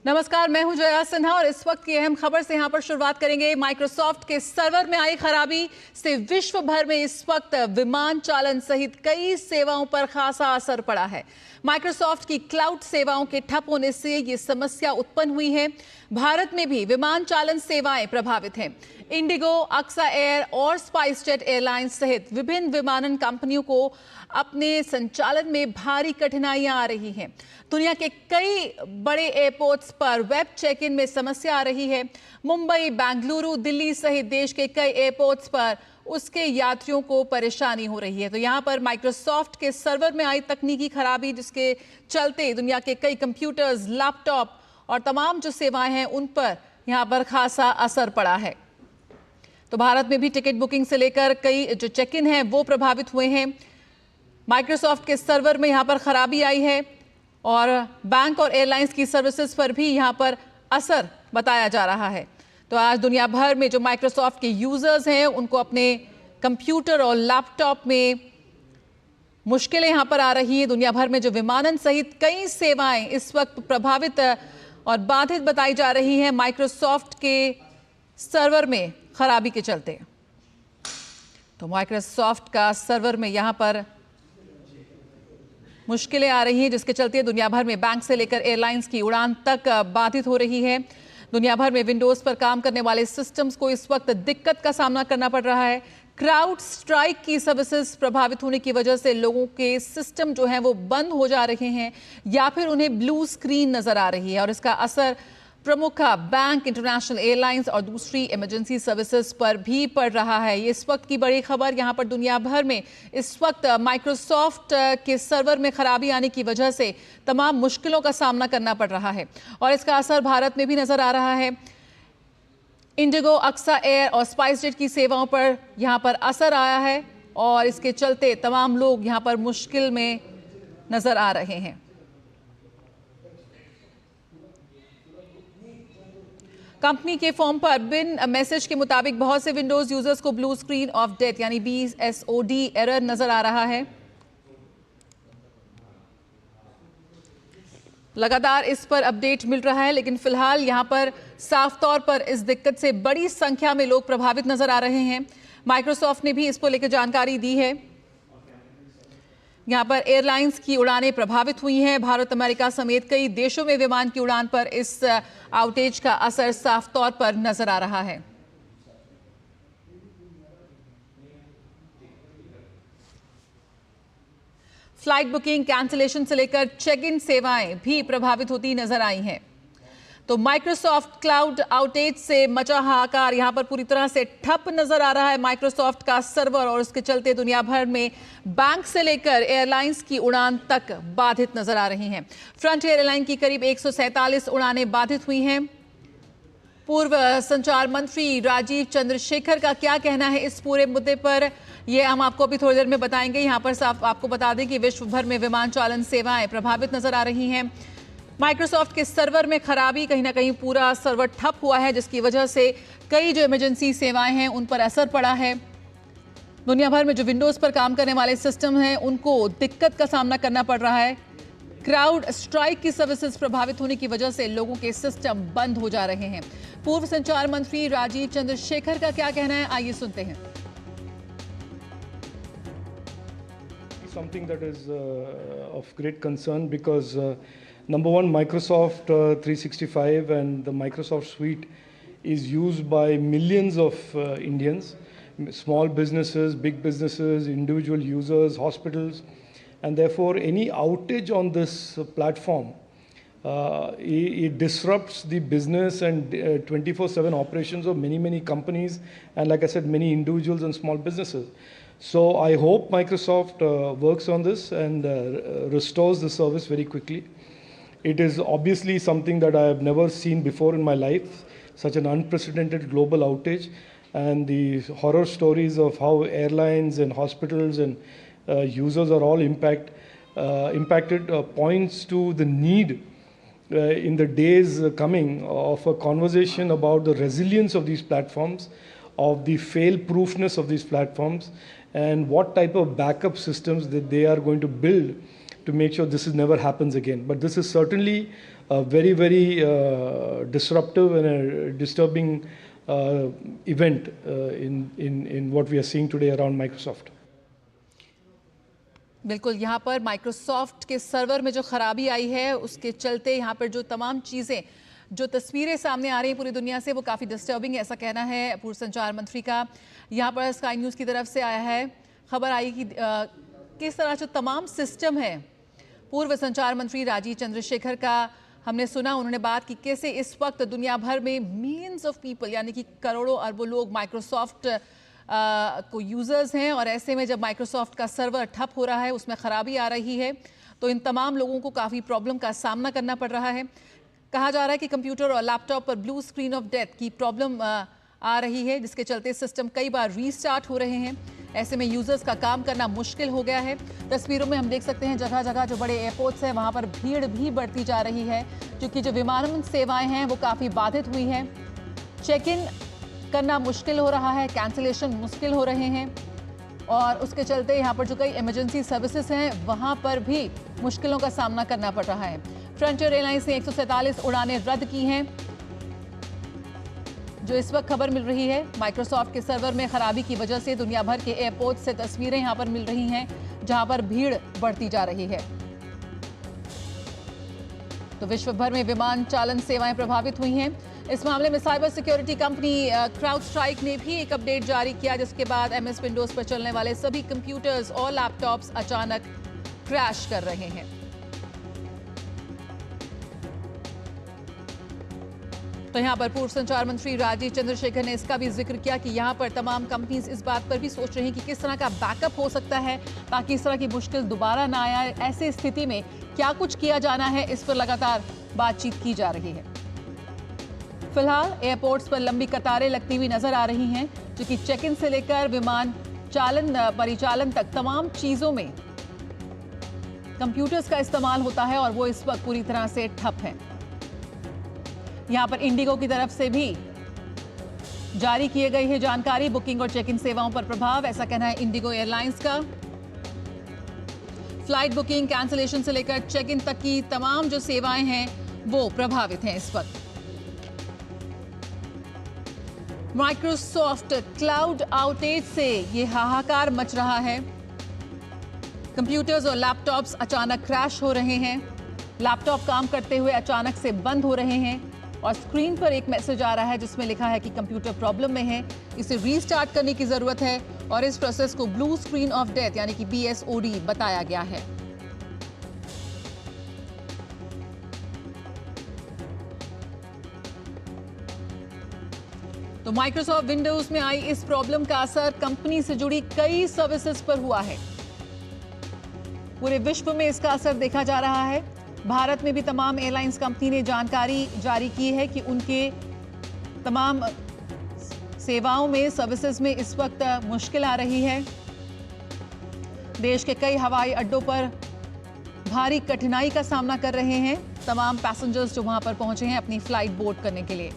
नमस्कार, मैं हूं जया सिन्हा और इस वक्त की अहम खबर से यहां पर शुरुआत करेंगे। माइक्रोसॉफ्ट के सर्वर में आई खराबी से विश्व भर में इस वक्त विमान चालन सहित कई सेवाओं पर खासा असर पड़ा है। माइक्रोसॉफ्ट की क्लाउड सेवाओं के ठप होने से ये समस्या उत्पन्न हुई है। भारत में भी विमान चालन सेवाएं प्रभावित हैं। इंडिगो, अक्सा एयर और स्पाइसजेट एयरलाइंस सहित विभिन्न विमानन कंपनियों को अपने संचालन में भारी कठिनाइयां आ रही हैं। दुनिया के कई बड़े एयरपोर्ट्स पर वेब चेक इन में समस्या आ रही है। मुंबई, बेंगलुरु, दिल्ली सहित देश के कई एयरपोर्ट्स पर उसके यात्रियों को परेशानी हो रही है। तो यहाँ पर माइक्रोसॉफ्ट के सर्वर में आई तकनीकी खराबी, जिसके चलते दुनिया के कई कंप्यूटर्स, लैपटॉप और तमाम जो सेवाएं हैं उन पर यहाँ पर खासा असर पड़ा है। तो भारत में भी टिकट बुकिंग से लेकर कई जो चेक इन हैं वो प्रभावित हुए हैं। माइक्रोसॉफ्ट के सर्वर में यहाँ पर खराबी आई है और बैंक और एयरलाइंस की सर्विसेज पर भी यहाँ पर असर बताया जा रहा है। तो आज दुनिया भर में जो माइक्रोसॉफ्ट के यूजर्स हैं उनको अपने कंप्यूटर और लैपटॉप में मुश्किलें यहाँ पर आ रही हैं। दुनिया भर में जो विमानन सहित कई सेवाएं इस वक्त प्रभावित और बाधित बताई जा रही हैं माइक्रोसॉफ्ट के सर्वर में खराबी के चलते। तो माइक्रोसॉफ्ट का सर्वर में यहाँ पर मुश्किलें आ रही हैं, जिसके चलते दुनिया भर में बैंक से लेकर एयरलाइंस की उड़ान तक बाधित हो रही है। दुनिया भर में विंडोज पर काम करने वाले सिस्टम्स को इस वक्त दिक्कत का सामना करना पड़ रहा है। क्राउड स्ट्राइक की सर्विसेज प्रभावित होने की वजह से लोगों के सिस्टम जो हैं वो बंद हो जा रहे हैं या फिर उन्हें ब्लू स्क्रीन नजर आ रही है और इसका असर प्रमुख बैंक, इंटरनेशनल एयरलाइंस और दूसरी इमरजेंसी सर्विसेज पर भी पड़ रहा है। ये इस वक्त की बड़ी खबर। यहाँ पर दुनिया भर में इस वक्त माइक्रोसॉफ्ट के सर्वर में खराबी आने की वजह से तमाम मुश्किलों का सामना करना पड़ रहा है और इसका असर भारत में भी नजर आ रहा है। इंडिगो, अक्सा एयर और स्पाइसजेट की सेवाओं पर यहाँ पर असर आया है और इसके चलते तमाम लोग यहाँ पर मुश्किल में नजर आ रहे हैं। कंपनी के फॉर्म पर बिन मैसेज के मुताबिक बहुत से विंडोज यूजर्स को ब्लू स्क्रीन ऑफ डेथ यानी BSOD एरर नजर आ रहा है। लगातार इस पर अपडेट मिल रहा है, लेकिन फिलहाल यहां पर साफ तौर पर इस दिक्कत से बड़ी संख्या में लोग प्रभावित नजर आ रहे हैं। माइक्रोसॉफ्ट ने भी इस पर लेकर जानकारी दी है। यहां पर एयरलाइंस की उड़ानें प्रभावित हुई हैं। भारत, अमेरिका समेत कई देशों में विमान की उड़ान पर इस आउटेज का असर साफ तौर पर नजर आ रहा है। फ्लाइट बुकिंग, कैंसिलेशन से लेकर चेक इन सेवाएं भी प्रभावित होती नजर आई हैं। तो माइक्रोसॉफ्ट क्लाउड आउटेज से मचा हाहाकार यहाँ पर पूरी तरह से ठप नजर आ रहा है माइक्रोसॉफ्ट का सर्वर और उसके चलते दुनिया भर में बैंक से लेकर एयरलाइंस की उड़ान तक बाधित नजर आ रही हैं। फ्रंटियर एयरलाइन की करीब 147 उड़ानें बाधित हुई हैं। पूर्व संचार मंत्री राजीव चंद्रशेखर का क्या कहना है इस पूरे मुद्दे पर, ये हम आपको अभी थोड़ी देर में बताएंगे। यहाँ पर साफ आपको बता दें कि विश्व भर में विमान चालन सेवाएं प्रभावित नजर आ रही हैं। माइक्रोसॉफ्ट के सर्वर में खराबी, कहीं ना कहीं पूरा सर्वर ठप हुआ है, जिसकी वजह से कई जो इमरजेंसी सेवाएं हैं उन पर असर पड़ा है। दुनिया भर में जो विंडोज पर काम करने वाले सिस्टम हैं उनको दिक्कत का सामना करना पड़ रहा है। क्राउड स्ट्राइक की सर्विसेज प्रभावित होने की वजह से लोगों के सिस्टम बंद हो जा रहे हैं। पूर्व संचार मंत्री राजीव चंद्रशेखर का क्या कहना है, आइए सुनते हैं। Something that is of great concern because number one, Microsoft 365 and the Microsoft suite is used by millions of Indians, small businesses, big businesses, individual users, hospitals, and therefore any outage on this platform, it disrupts the business and 24/7 operations of many companies and, like I said, many individuals and small businesses. So I hope Microsoft works on this and restores the service very quickly. It is obviously something that I have never seen before in my life, such an unprecedented global outage, and the horror stories of how airlines and hospitals and users are all impacted points to the need in the days coming of a conversation about the resilience of these platforms, of the fail-proofness of these platforms, and what type of backup systems that they are going to build to make sure this never happens again. But this is certainly a very, very disruptive and a disturbing event in what we are seeing today around Microsoft. बिल्कुल, यहाँ पर Microsoft के server में जो खराबी आई है उसके चलते यहाँ पर जो तमाम चीज़ें, जो तस्वीरें सामने आ रही हैं पूरी दुनिया से, वो काफ़ी डिस्टर्बिंग है, ऐसा कहना है पूर्व संचार मंत्री का। यहाँ पर स्काई न्यूज़ की तरफ से आया है, खबर आई कि किस तरह जो तमाम सिस्टम है, पूर्व संचार मंत्री राजीव चंद्रशेखर का हमने सुना, उन्होंने बात की कैसे इस वक्त दुनिया भर में मिलियंस ऑफ पीपल यानी कि करोड़ों अरबों लोग माइक्रोसॉफ्ट को यूज़र्स हैं, और ऐसे में जब माइक्रोसॉफ्ट का सर्वर ठप हो रहा है, उसमें ख़राबी आ रही है, तो इन तमाम लोगों को काफ़ी प्रॉब्लम का सामना करना पड़ रहा है। कहा जा रहा है कि कंप्यूटर और लैपटॉप पर ब्लू स्क्रीन ऑफ डेथ की प्रॉब्लम आ रही है, जिसके चलते सिस्टम कई बार रीस्टार्ट हो रहे हैं। ऐसे में यूज़र्स का काम करना मुश्किल हो गया है। तस्वीरों में हम देख सकते हैं जगह जगह जो बड़े एयरपोर्ट्स हैं वहाँ पर भीड़ भी बढ़ती जा रही है, क्योंकि जो विमानन सेवाएं हैं वो काफ़ी बाधित हुई हैं। चेक इन करना मुश्किल हो रहा है, कैंसिलेशन मुश्किल हो रहे हैं, और उसके चलते यहाँ पर जो कई इमरजेंसी सर्विसेज हैं वहाँ पर भी मुश्किलों का सामना करना पड़ रहा है। फ्रंटियर एयरलाइंस ने 147 उड़ानें रद्द की हैं, जो इस वक्त खबर मिल रही है। माइक्रोसॉफ्ट के सर्वर में खराबी की वजह से दुनिया भर के एयरपोर्ट से तस्वीरें यहाँ पर मिल रही हैं, जहाँ पर भीड़ बढ़ती जा रही है। तो विश्व भर में विमान चालन सेवाएं प्रभावित हुई हैं। इस मामले में साइबर सिक्योरिटी कंपनी क्राउडस्ट्राइक ने भी एक अपडेट जारी किया, जिसके बाद MS विंडोज पर चलने वाले सभी कंप्यूटर्स और लैपटॉप्स अचानक क्रैश कर रहे हैं। तो यहाँ पर पूर्व संचार मंत्री राजीव चंद्रशेखर ने इसका भी जिक्र किया कि यहाँ पर तमाम कंपनीज इस बात पर भी सोच रही हैं कि किस तरह का बैकअप हो सकता है ताकि इस तरह की मुश्किल दोबारा ना आए। ऐसी स्थिति में क्या कुछ किया जाना है, इस पर लगातार बातचीत की जा रही है। फिलहाल एयरपोर्ट्स पर लंबी कतारें लगती हुई नजर आ रही हैं, जो कि चेक इन से लेकर विमान परिचालन तक तमाम चीजों में कंप्यूटर्स का इस्तेमाल होता है, और वो इस वक्त पूरी तरह से ठप है। यहां पर इंडिगो की तरफ से भी जारी किए गई है जानकारी, बुकिंग और चेक इन सेवाओं पर प्रभाव, ऐसा कहना है इंडिगो एयरलाइंस का। फ्लाइट बुकिंग, कैंसिलेशन से लेकर चेक इन तक की तमाम जो सेवाएं हैं वो प्रभावित हैं इस वक्त। माइक्रोसॉफ्ट क्लाउड आउटेज से ये हाहाकार मच रहा है। कंप्यूटर्स और लैपटॉप्स अचानक क्रैश हो रहे हैं, लैपटॉप काम करते हुए अचानक से बंद हो रहे हैं, और स्क्रीन पर एक मैसेज आ रहा है जिसमें लिखा है कि कंप्यूटर प्रॉब्लम में है, इसे रीस्टार्ट करने की जरूरत है, और इस प्रोसेस को ब्लू स्क्रीन ऑफ डेथ यानी कि BSOD बताया गया है। तो माइक्रोसॉफ्ट विंडोज में आई इस प्रॉब्लम का असर कंपनी से जुड़ी कई सर्विसेज पर हुआ है। पूरे विश्व में इसका असर देखा जा रहा है। भारत में भी तमाम एयरलाइंस कंपनी ने जानकारी जारी की है कि उनके तमाम सेवाओं में, सर्विसेज में इस वक्त मुश्किल आ रही है। देश के कई हवाई अड्डों पर भारी कठिनाई का सामना कर रहे हैं तमाम पैसेंजर्स जो वहां पर पहुंचे हैं अपनी फ्लाइट बोर्ड करने के लिए।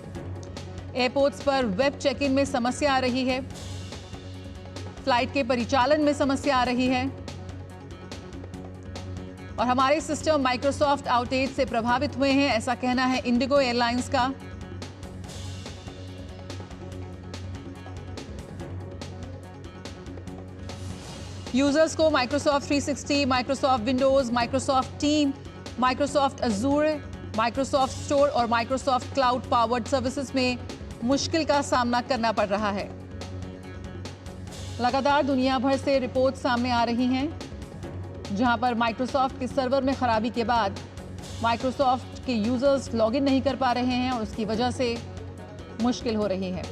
एयरपोर्ट्स पर वेब चेक इन में समस्या आ रही है, फ्लाइट के परिचालन में समस्या आ रही है, और हमारे सिस्टम माइक्रोसॉफ्ट आउटेज से प्रभावित हुए हैं, ऐसा कहना है इंडिगो एयरलाइंस का। यूजर्स को Microsoft 360, Microsoft Windows, Microsoft team, Microsoft Azzur, Microsoft store और माइक्रोसॉफ्ट क्लाउड पावर्ड सर्विसेज में मुश्किल का सामना करना पड़ रहा है। लगातार दुनिया भर से रिपोर्ट सामने आ रही हैं, जहां पर माइक्रोसॉफ्ट के सर्वर में खराबी के बाद माइक्रोसॉफ्ट के यूजर्स लॉगिन नहीं कर पा रहे हैं, और उसकी वजह से मुश्किल हो रही है।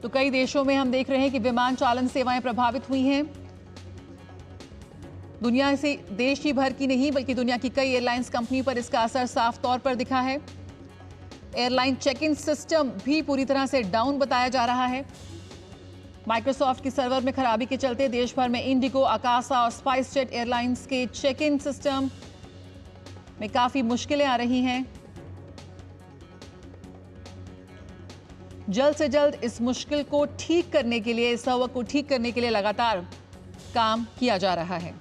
तो कई देशों में हम देख रहे हैं कि विमान चालन सेवाएं प्रभावित हुई हैं। दुनिया से देश ही भर की नहीं बल्कि दुनिया की कई एयरलाइंस कंपनी पर इसका असर साफ तौर पर दिखा है। एयरलाइन चेक इन सिस्टम भी पूरी तरह से डाउन बताया जा रहा है। माइक्रोसॉफ्ट की सर्वर में खराबी के चलते देश भर में इंडिगो, अकासा और स्पाइस जेट एयरलाइंस के चेक इन सिस्टम में काफी मुश्किलें आ रही हैं। जल्द से जल्द इस मुश्किल को ठीक करने के लिए, इस सबक को ठीक करने के लिए लगातार काम किया जा रहा है।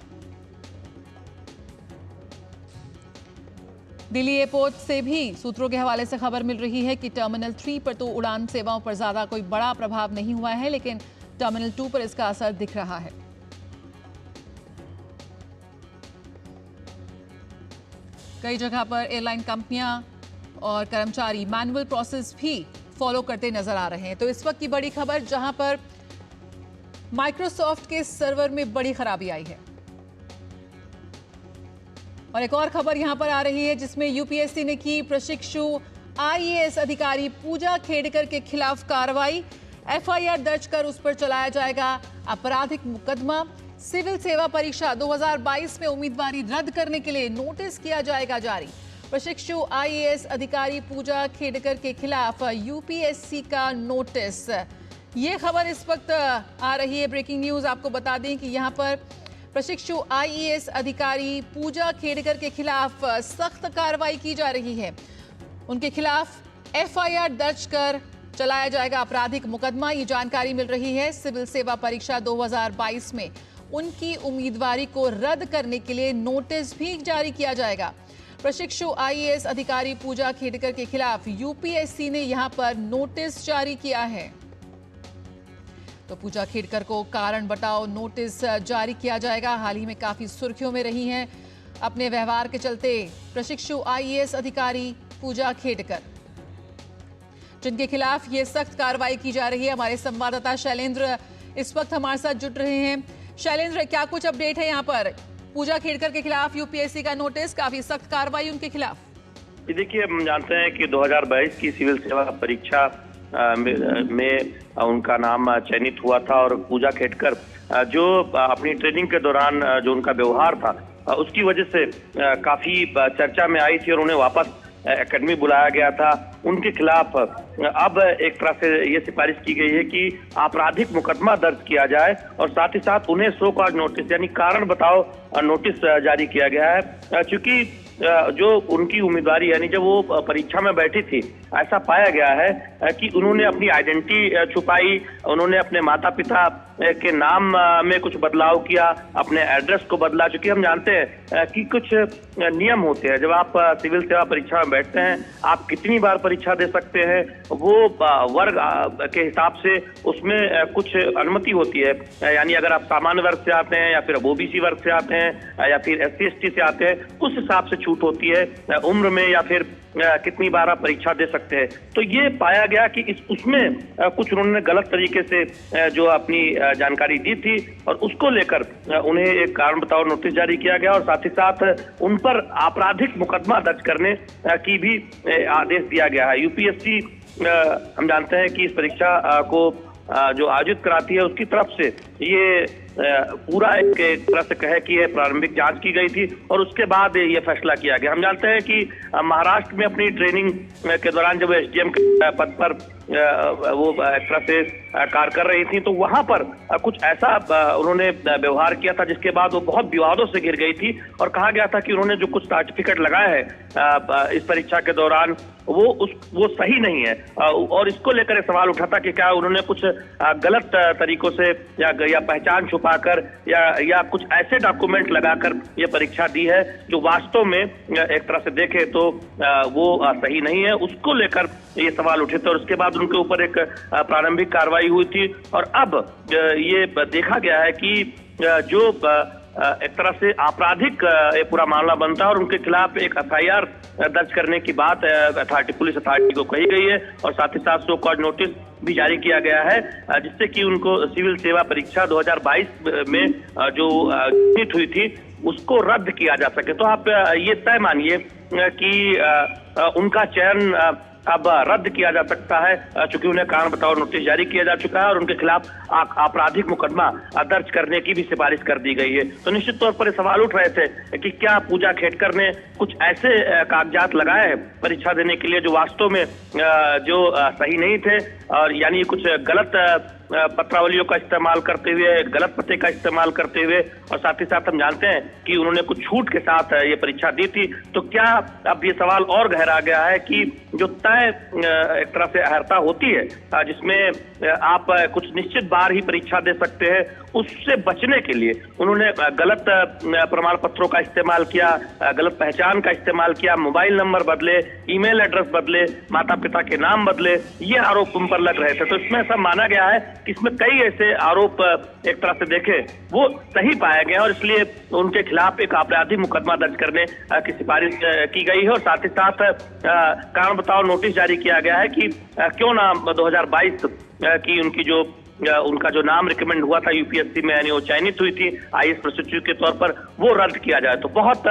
दिल्ली एयरपोर्ट से भी सूत्रों के हवाले से खबर मिल रही है कि टर्मिनल 3 पर तो उड़ान सेवाओं पर ज्यादा कोई बड़ा प्रभाव नहीं हुआ है, लेकिन टर्मिनल 2 पर इसका असर दिख रहा है। कई जगह पर एयरलाइन कंपनियां और कर्मचारी मैनुअल प्रोसेस भी फॉलो करते नजर आ रहे हैं। तो इस वक्त की बड़ी खबर, जहां पर माइक्रोसॉफ्ट के सर्वर में बड़ी खराबी आई है, और एक और खबर यहां पर आ रही है जिसमें यूपीएससी ने की प्रशिक्षु आईएएस अधिकारी पूजा खेड़कर के खिलाफ कार्रवाई। एफआईआर दर्ज कर उस पर चलाया जाएगा आपराधिक मुकदमा। सिविल सेवा परीक्षा 2022 में उम्मीदवारी रद्द करने के लिए नोटिस किया जाएगा जारी। प्रशिक्षु आईएएस अधिकारी पूजा खेड़कर के खिलाफ यूपीएससी का नोटिस। ये खबर इस वक्त आ रही है, ब्रेकिंग न्यूज। आपको बता दें कि यहां पर प्रशिक्षु आईएएस अधिकारी पूजा खेड़कर के खिलाफ सख्त कार्रवाई की जा रही है। उनके खिलाफ एफआईआर दर्ज कर चलाया जाएगा आपराधिक मुकदमा। ये जानकारी मिल रही है। सिविल सेवा परीक्षा 2022 में उनकी उम्मीदवारी को रद्द करने के लिए नोटिस भी जारी किया जाएगा। प्रशिक्षु आईएएस अधिकारी पूजा खेड़कर के खिलाफ यूपीएससी ने यहां पर नोटिस जारी किया है। तो पूजा खेड़कर को कारण बताओ नोटिस जारी किया जाएगा। हाल ही में काफी सुर्खियों में रही हैं अपने व्यवहार के चलते प्रशिक्षु आईएएस अधिकारी पूजा खेड़कर, जिनके खिलाफ ये सख्त कार्रवाई की जा रही है। हमारे संवाददाता शैलेंद्र इस वक्त हमारे साथ जुड़ रहे हैं। शैलेंद्र, क्या कुछ अपडेट है यहाँ पर? पूजा खेड़कर के खिलाफ यूपीएससी का नोटिस, काफी सख्त कार्रवाई उनके खिलाफ। देखिए, हम जानते हैं कि 2022 की सिविल सेवा परीक्षा में उनका नाम चयनित हुआ था, और पूजा खेड़कर जो अपनी ट्रेनिंग के दौरान जो उनका व्यवहार था उसकी वजह से काफी चर्चा में आई थी और उन्हें वापस एकेडमी बुलाया गया था। उनके खिलाफ अब एक तरह से ये सिफारिश की गई है कि आपराधिक मुकदमा दर्ज किया जाए, और साथ ही साथ उन्हें सो कॉज नोटिस यानी कारण बताओ नोटिस जारी किया गया है। चूंकि जो उनकी उम्मीदवारी यानी जब वो परीक्षा में बैठी थी, ऐसा पाया गया है कि उन्होंने अपनी आइडेंटिटी छुपाई, उन्होंने अपने माता पिता के नाम में कुछ बदलाव किया, अपने एड्रेस को बदला। चूंकि हम जानते हैं कि कुछ नियम होते हैं, जब आप सिविल सेवा परीक्षा में बैठते हैं, आप कितनी बार परीक्षा दे सकते हैं, वो वर्ग के हिसाब से उसमें कुछ अनुमति होती है। यानी अगर आप सामान्य वर्ग से आते हैं, या फिर ओबीसी वर्ग से आते हैं, या फिर SC ST से आते हैं, उस हिसाब से छूट होती है उम्र में, या फिर कितनी बार आप परीक्षा दे सकते हैं। तो ये पाया गया कि उसमें कुछ उन्होंने गलत तरीके से जो अपनी जानकारी दी थी, और उसको लेकर उन्हें एक कारण बताओ नोटिस जारी किया गया, और साथ ही साथ उन पर आपराधिक मुकदमा दर्ज करने की भी आदेश दिया गया है। यूपीएससी हम जानते हैं कि इस परीक्षा को जो आयोजित कराती है उसकी तरफ से ये पूरा एक तरह से कहे कि प्रारंभिक जांच की गई थी, और उसके बाद ये फैसला किया गया। हम जानते हैं कि महाराष्ट्र में अपनी ट्रेनिंग के दौरान जब SDM के पद पर वो एक तरह से कार्य कर रही थी, तो वहां पर कुछ ऐसा उन्होंने व्यवहार किया था जिसके बाद वो बहुत विवादों से घिर गई थी, और कहा गया था कि उन्होंने जो कुछ सर्टिफिकेट लगाए हैं इस परीक्षा के दौरान वो सही नहीं है, और इसको लेकर सवाल उठा था कि क्या उन्होंने कुछ गलत तरीकों से या पहचान छुपाकर या कुछ ऐसे डॉक्यूमेंट लगाकर ये परीक्षा दी है जो वास्तव में एक तरह से देखे तो वो सही नहीं है। उसको लेकर ये सवाल उठे थे, और उसके बाद उनके ऊपर एक प्रारंभिक कार्रवाई हुई थी, और अब ये देखा गया है कि जो एक तरह से आपराधिक ये पूरा मामला बनता है, और उनके खिलाफ एक एफआईआर दर्ज करने की बात पुलिस अथॉरिटी को कही गई है, और साथ ही साथ सो कॉज नोटिस भी जारी किया गया है, जिससे कि उनको सिविल सेवा परीक्षा 2022 में जो निश्चित हुई थी उसको रद्द किया जा सके। तो आप ये तय मानिए कि उनका चयन अब रद्द किया जा सकता है, चूंकि उन्हें कारण बताओ नोटिस जारी किया जा चुका है, और उनके खिलाफ आपराधिक मुकदमा दर्ज करने की भी सिफारिश कर दी गई है। तो निश्चित तौर पर सवाल उठ रहे थे कि क्या पूजा खेड़कर ने कुछ ऐसे कागजात लगाए हैं परीक्षा देने के लिए जो वास्तव में जो सही नहीं थे, और यानी कुछ गलत पत्रावलियों का इस्तेमाल करते हुए, गलत पते का इस्तेमाल करते हुए, और साथ ही साथ हम जानते हैं कि उन्होंने कुछ छूट के साथ ये परीक्षा दी थी। तो क्या अब ये सवाल और गहरा गया है कि जो तय एक तरह से अर्हता होती है जिसमें आप कुछ निश्चित बार ही परीक्षा दे सकते हैं, उससे बचने के लिए उन्होंने गलत प्रमाण पत्रों का इस्तेमाल किया, गलत पहचान का इस्तेमाल किया, मोबाइल नंबर बदले, ईमेल एड्रेस बदले, माता पिता के नाम बदले, ये आरोप उन पर लग रहे थे। तो इसमें ऐसा माना गया है कि इसमें कई ऐसे आरोप एक तरह से देखे वो सही पाए गए और इसलिए उनके खिलाफ एक आपराधिक मुकदमा दर्ज करने की सिफारिश की गई है और साथ ही साथ कारण बताओ नोटिस जारी किया गया है कि क्यों ना 2022 की उनका जो नाम रिकमेंड हुआ था यूपीएससी में, यानी वो चयनित हुई थी आईएएस प्रशिक्षु के तौर पर, वो रद्द किया जाए। तो बहुत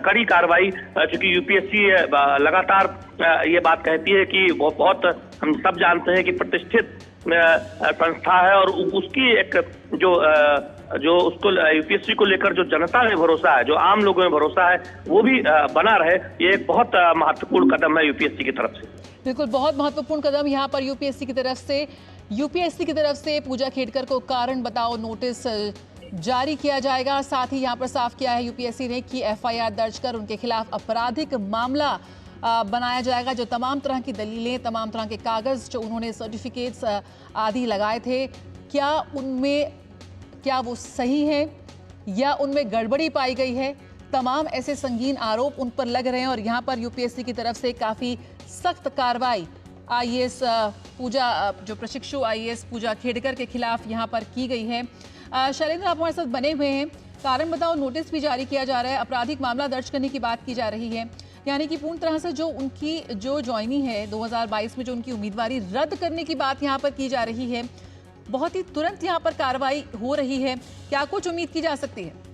कड़ी कार्रवाई, चूंकि यूपीएससी लगातार ये बात कहती है कि वो बहुत, हम सब जानते हैं कि प्रतिष्ठित संस्था है और उसकी एक जो उसको यूपीएससी को लेकर जो जनता में भरोसा है, जो आम लोगों में भरोसा है, वो भी बना रहे। ये एक बहुत महत्वपूर्ण कदम है यूपीएससी की तरफ से। बिल्कुल, बहुत महत्वपूर्ण कदम यहाँ पर यूपीएससी की तरफ से पूजा खेड़कर को कारण बताओ नोटिस जारी किया जाएगा। साथ ही यहाँ पर साफ किया है यूपीएससी ने कि एफआईआर दर्ज कर उनके खिलाफ आपराधिक मामला बनाया जाएगा। जो तमाम तरह की दलीलें, तमाम तरह के कागज जो उन्होंने सर्टिफिकेट्स आदि लगाए थे, क्या वो सही है या उनमें गड़बड़ी पाई गई है? तमाम ऐसे संगीन आरोप उन पर लग रहे हैं और यहाँ पर यूपीएससी की तरफ से काफ़ी सख्त कार्रवाई आईएएस जो प्रशिक्षु आईएएस पूजा खेड़कर के खिलाफ यहाँ पर की गई है। शैलेंद्र, आप हमारे साथ बने हुए हैं। कारण बताओ नोटिस भी जारी किया जा रहा है, आपराधिक मामला दर्ज करने की बात की जा रही है, यानी कि पूर्ण तरह से जो उनकी जो ज्वाइनिंग है 2022 में, जो उनकी उम्मीदवारी रद्द करने की बात यहाँ पर की जा रही है। बहुत ही तुरंत यहाँ पर कार्रवाई हो रही है, क्या कुछ उम्मीद की जा सकती है?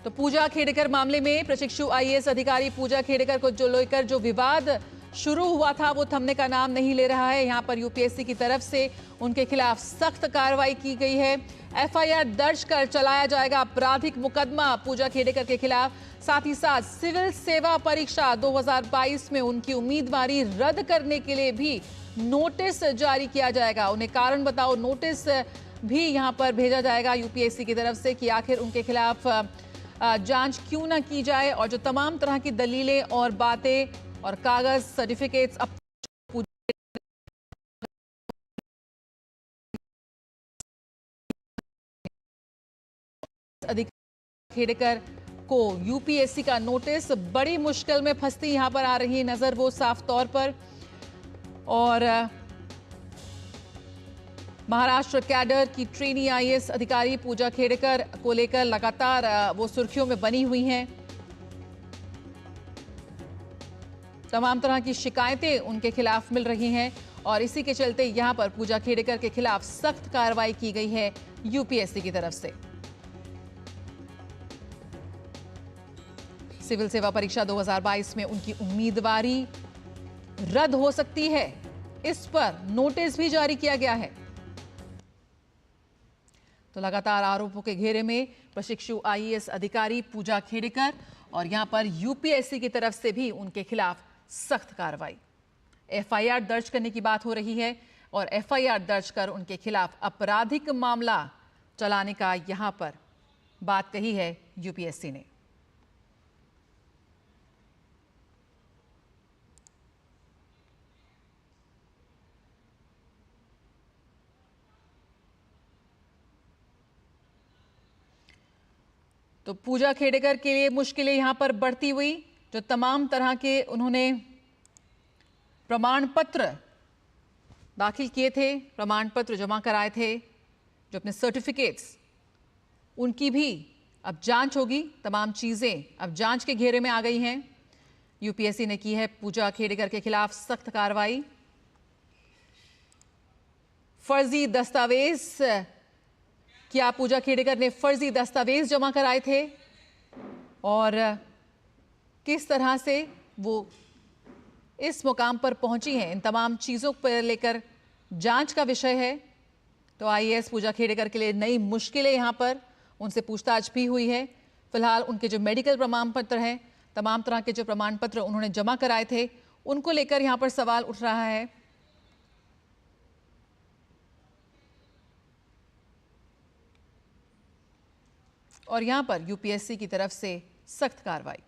तो पूजा खेड़कर मामले में प्रशिक्षु आईएएस अधिकारी पूजा खेड़कर को जो लेकर जो विवाद शुरू हुआ था वो थमने का नाम नहीं ले रहा है। यहाँ पर यूपीएससी की तरफ से उनके खिलाफ सख्त कार्रवाई की गई है। एफआईआर दर्ज कर चलाया जाएगा आपराधिक मुकदमा पूजा खेड़कर के खिलाफ। साथ ही साथ सिविल सेवा परीक्षा 2022 में उनकी उम्मीदवारी रद्द करने के लिए भी नोटिस जारी किया जाएगा। उन्हें कारण बताओ नोटिस भी यहाँ पर भेजा जाएगा यूपीएससी की तरफ से कि आखिर उनके खिलाफ जांच क्यों ना की जाए और जो तमाम तरह की दलीलें और बातें और कागज सर्टिफिकेट्स अब अधिकारी खेड़कर को यूपीएससी का नोटिस, बड़ी मुश्किल में फंसती यहां पर आ रही है नजर वो साफ तौर पर। और महाराष्ट्र कैडर की ट्रेनी आईएएस अधिकारी पूजा खेड़कर को लेकर लगातार वो सुर्खियों में बनी हुई हैं। तमाम तरह की शिकायतें उनके खिलाफ मिल रही हैं और इसी के चलते यहां पर पूजा खेड़कर के खिलाफ सख्त कार्रवाई की गई है यूपीएससी की तरफ से। सिविल सेवा परीक्षा 2022 में उनकी उम्मीदवारी रद्द हो सकती है, इस पर नोटिस भी जारी किया गया है। तो लगातार आरोपों के घेरे में प्रशिक्षु आईएएस अधिकारी पूजा खेड़कर और यहां पर यूपीएससी की तरफ से भी उनके खिलाफ सख्त कार्रवाई। एफआईआर दर्ज करने की बात हो रही है और एफआईआर दर्ज कर उनके खिलाफ आपराधिक मामला चलाने का यहां पर बात कही है यूपीएससी ने। तो पूजा खेड़कर के लिए मुश्किलें यहां पर बढ़ती हुई। जो तमाम तरह के उन्होंने प्रमाण पत्र दाखिल किए थे, प्रमाण पत्र जमा कराए थे, जो अपने सर्टिफिकेट्स, उनकी भी अब जांच होगी। तमाम चीजें अब जांच के घेरे में आ गई हैं। यूपीएससी ने की है पूजा खेड़कर के खिलाफ सख्त कार्रवाई। फर्जी दस्तावेज, क्या पूजा खेड़कर ने फर्जी दस्तावेज जमा कराए थे और किस तरह से वो इस मुकाम पर पहुंची हैं, इन तमाम चीज़ों पर लेकर जांच का विषय है। तो आईएएस पूजा खेड़कर के लिए नई मुश्किलें, यहां पर उनसे पूछताछ भी हुई है। फिलहाल उनके जो मेडिकल प्रमाण पत्र हैं, तमाम तरह के जो प्रमाण पत्र उन्होंने जमा कराए थे उनको लेकर यहां पर सवाल उठ रहा है। और यहां पर यूपीएससी की तरफ से सख्त कार्रवाई।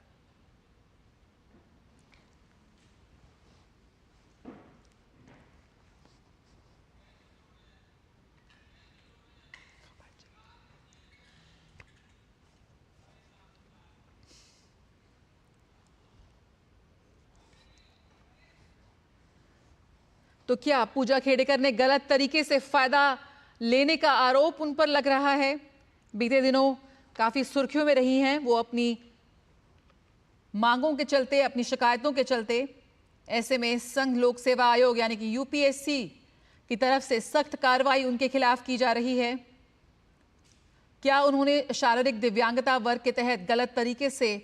तो क्या पूजा खेड़ेकर ने गलत तरीके से फायदा लेने का आरोप उन पर लग रहा है? बीते दिनों काफी सुर्खियों में रही हैं वो अपनी मांगों के चलते, अपनी शिकायतों के चलते। ऐसे में संघ लोक सेवा आयोग यानी कि यूपीएससी की तरफ से सख्त कार्रवाई उनके खिलाफ की जा रही है। क्या उन्होंने शारीरिक दिव्यांगता वर्ग के तहत गलत तरीके से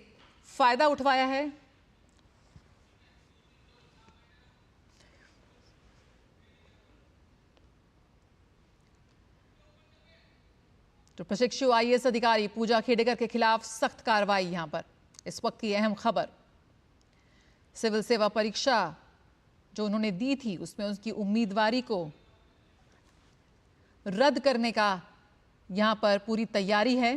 फायदा उठवाया है? तो प्रशिक्षु आईएएस अधिकारी पूजा खेड़ेकर के खिलाफ सख्त कार्रवाई। यहां पर इस वक्त की अहम खबर, सिविल सेवा परीक्षा जो उन्होंने दी थी उसमें उसकी उम्मीदवारी को रद्द करने का यहां पर पूरी तैयारी है।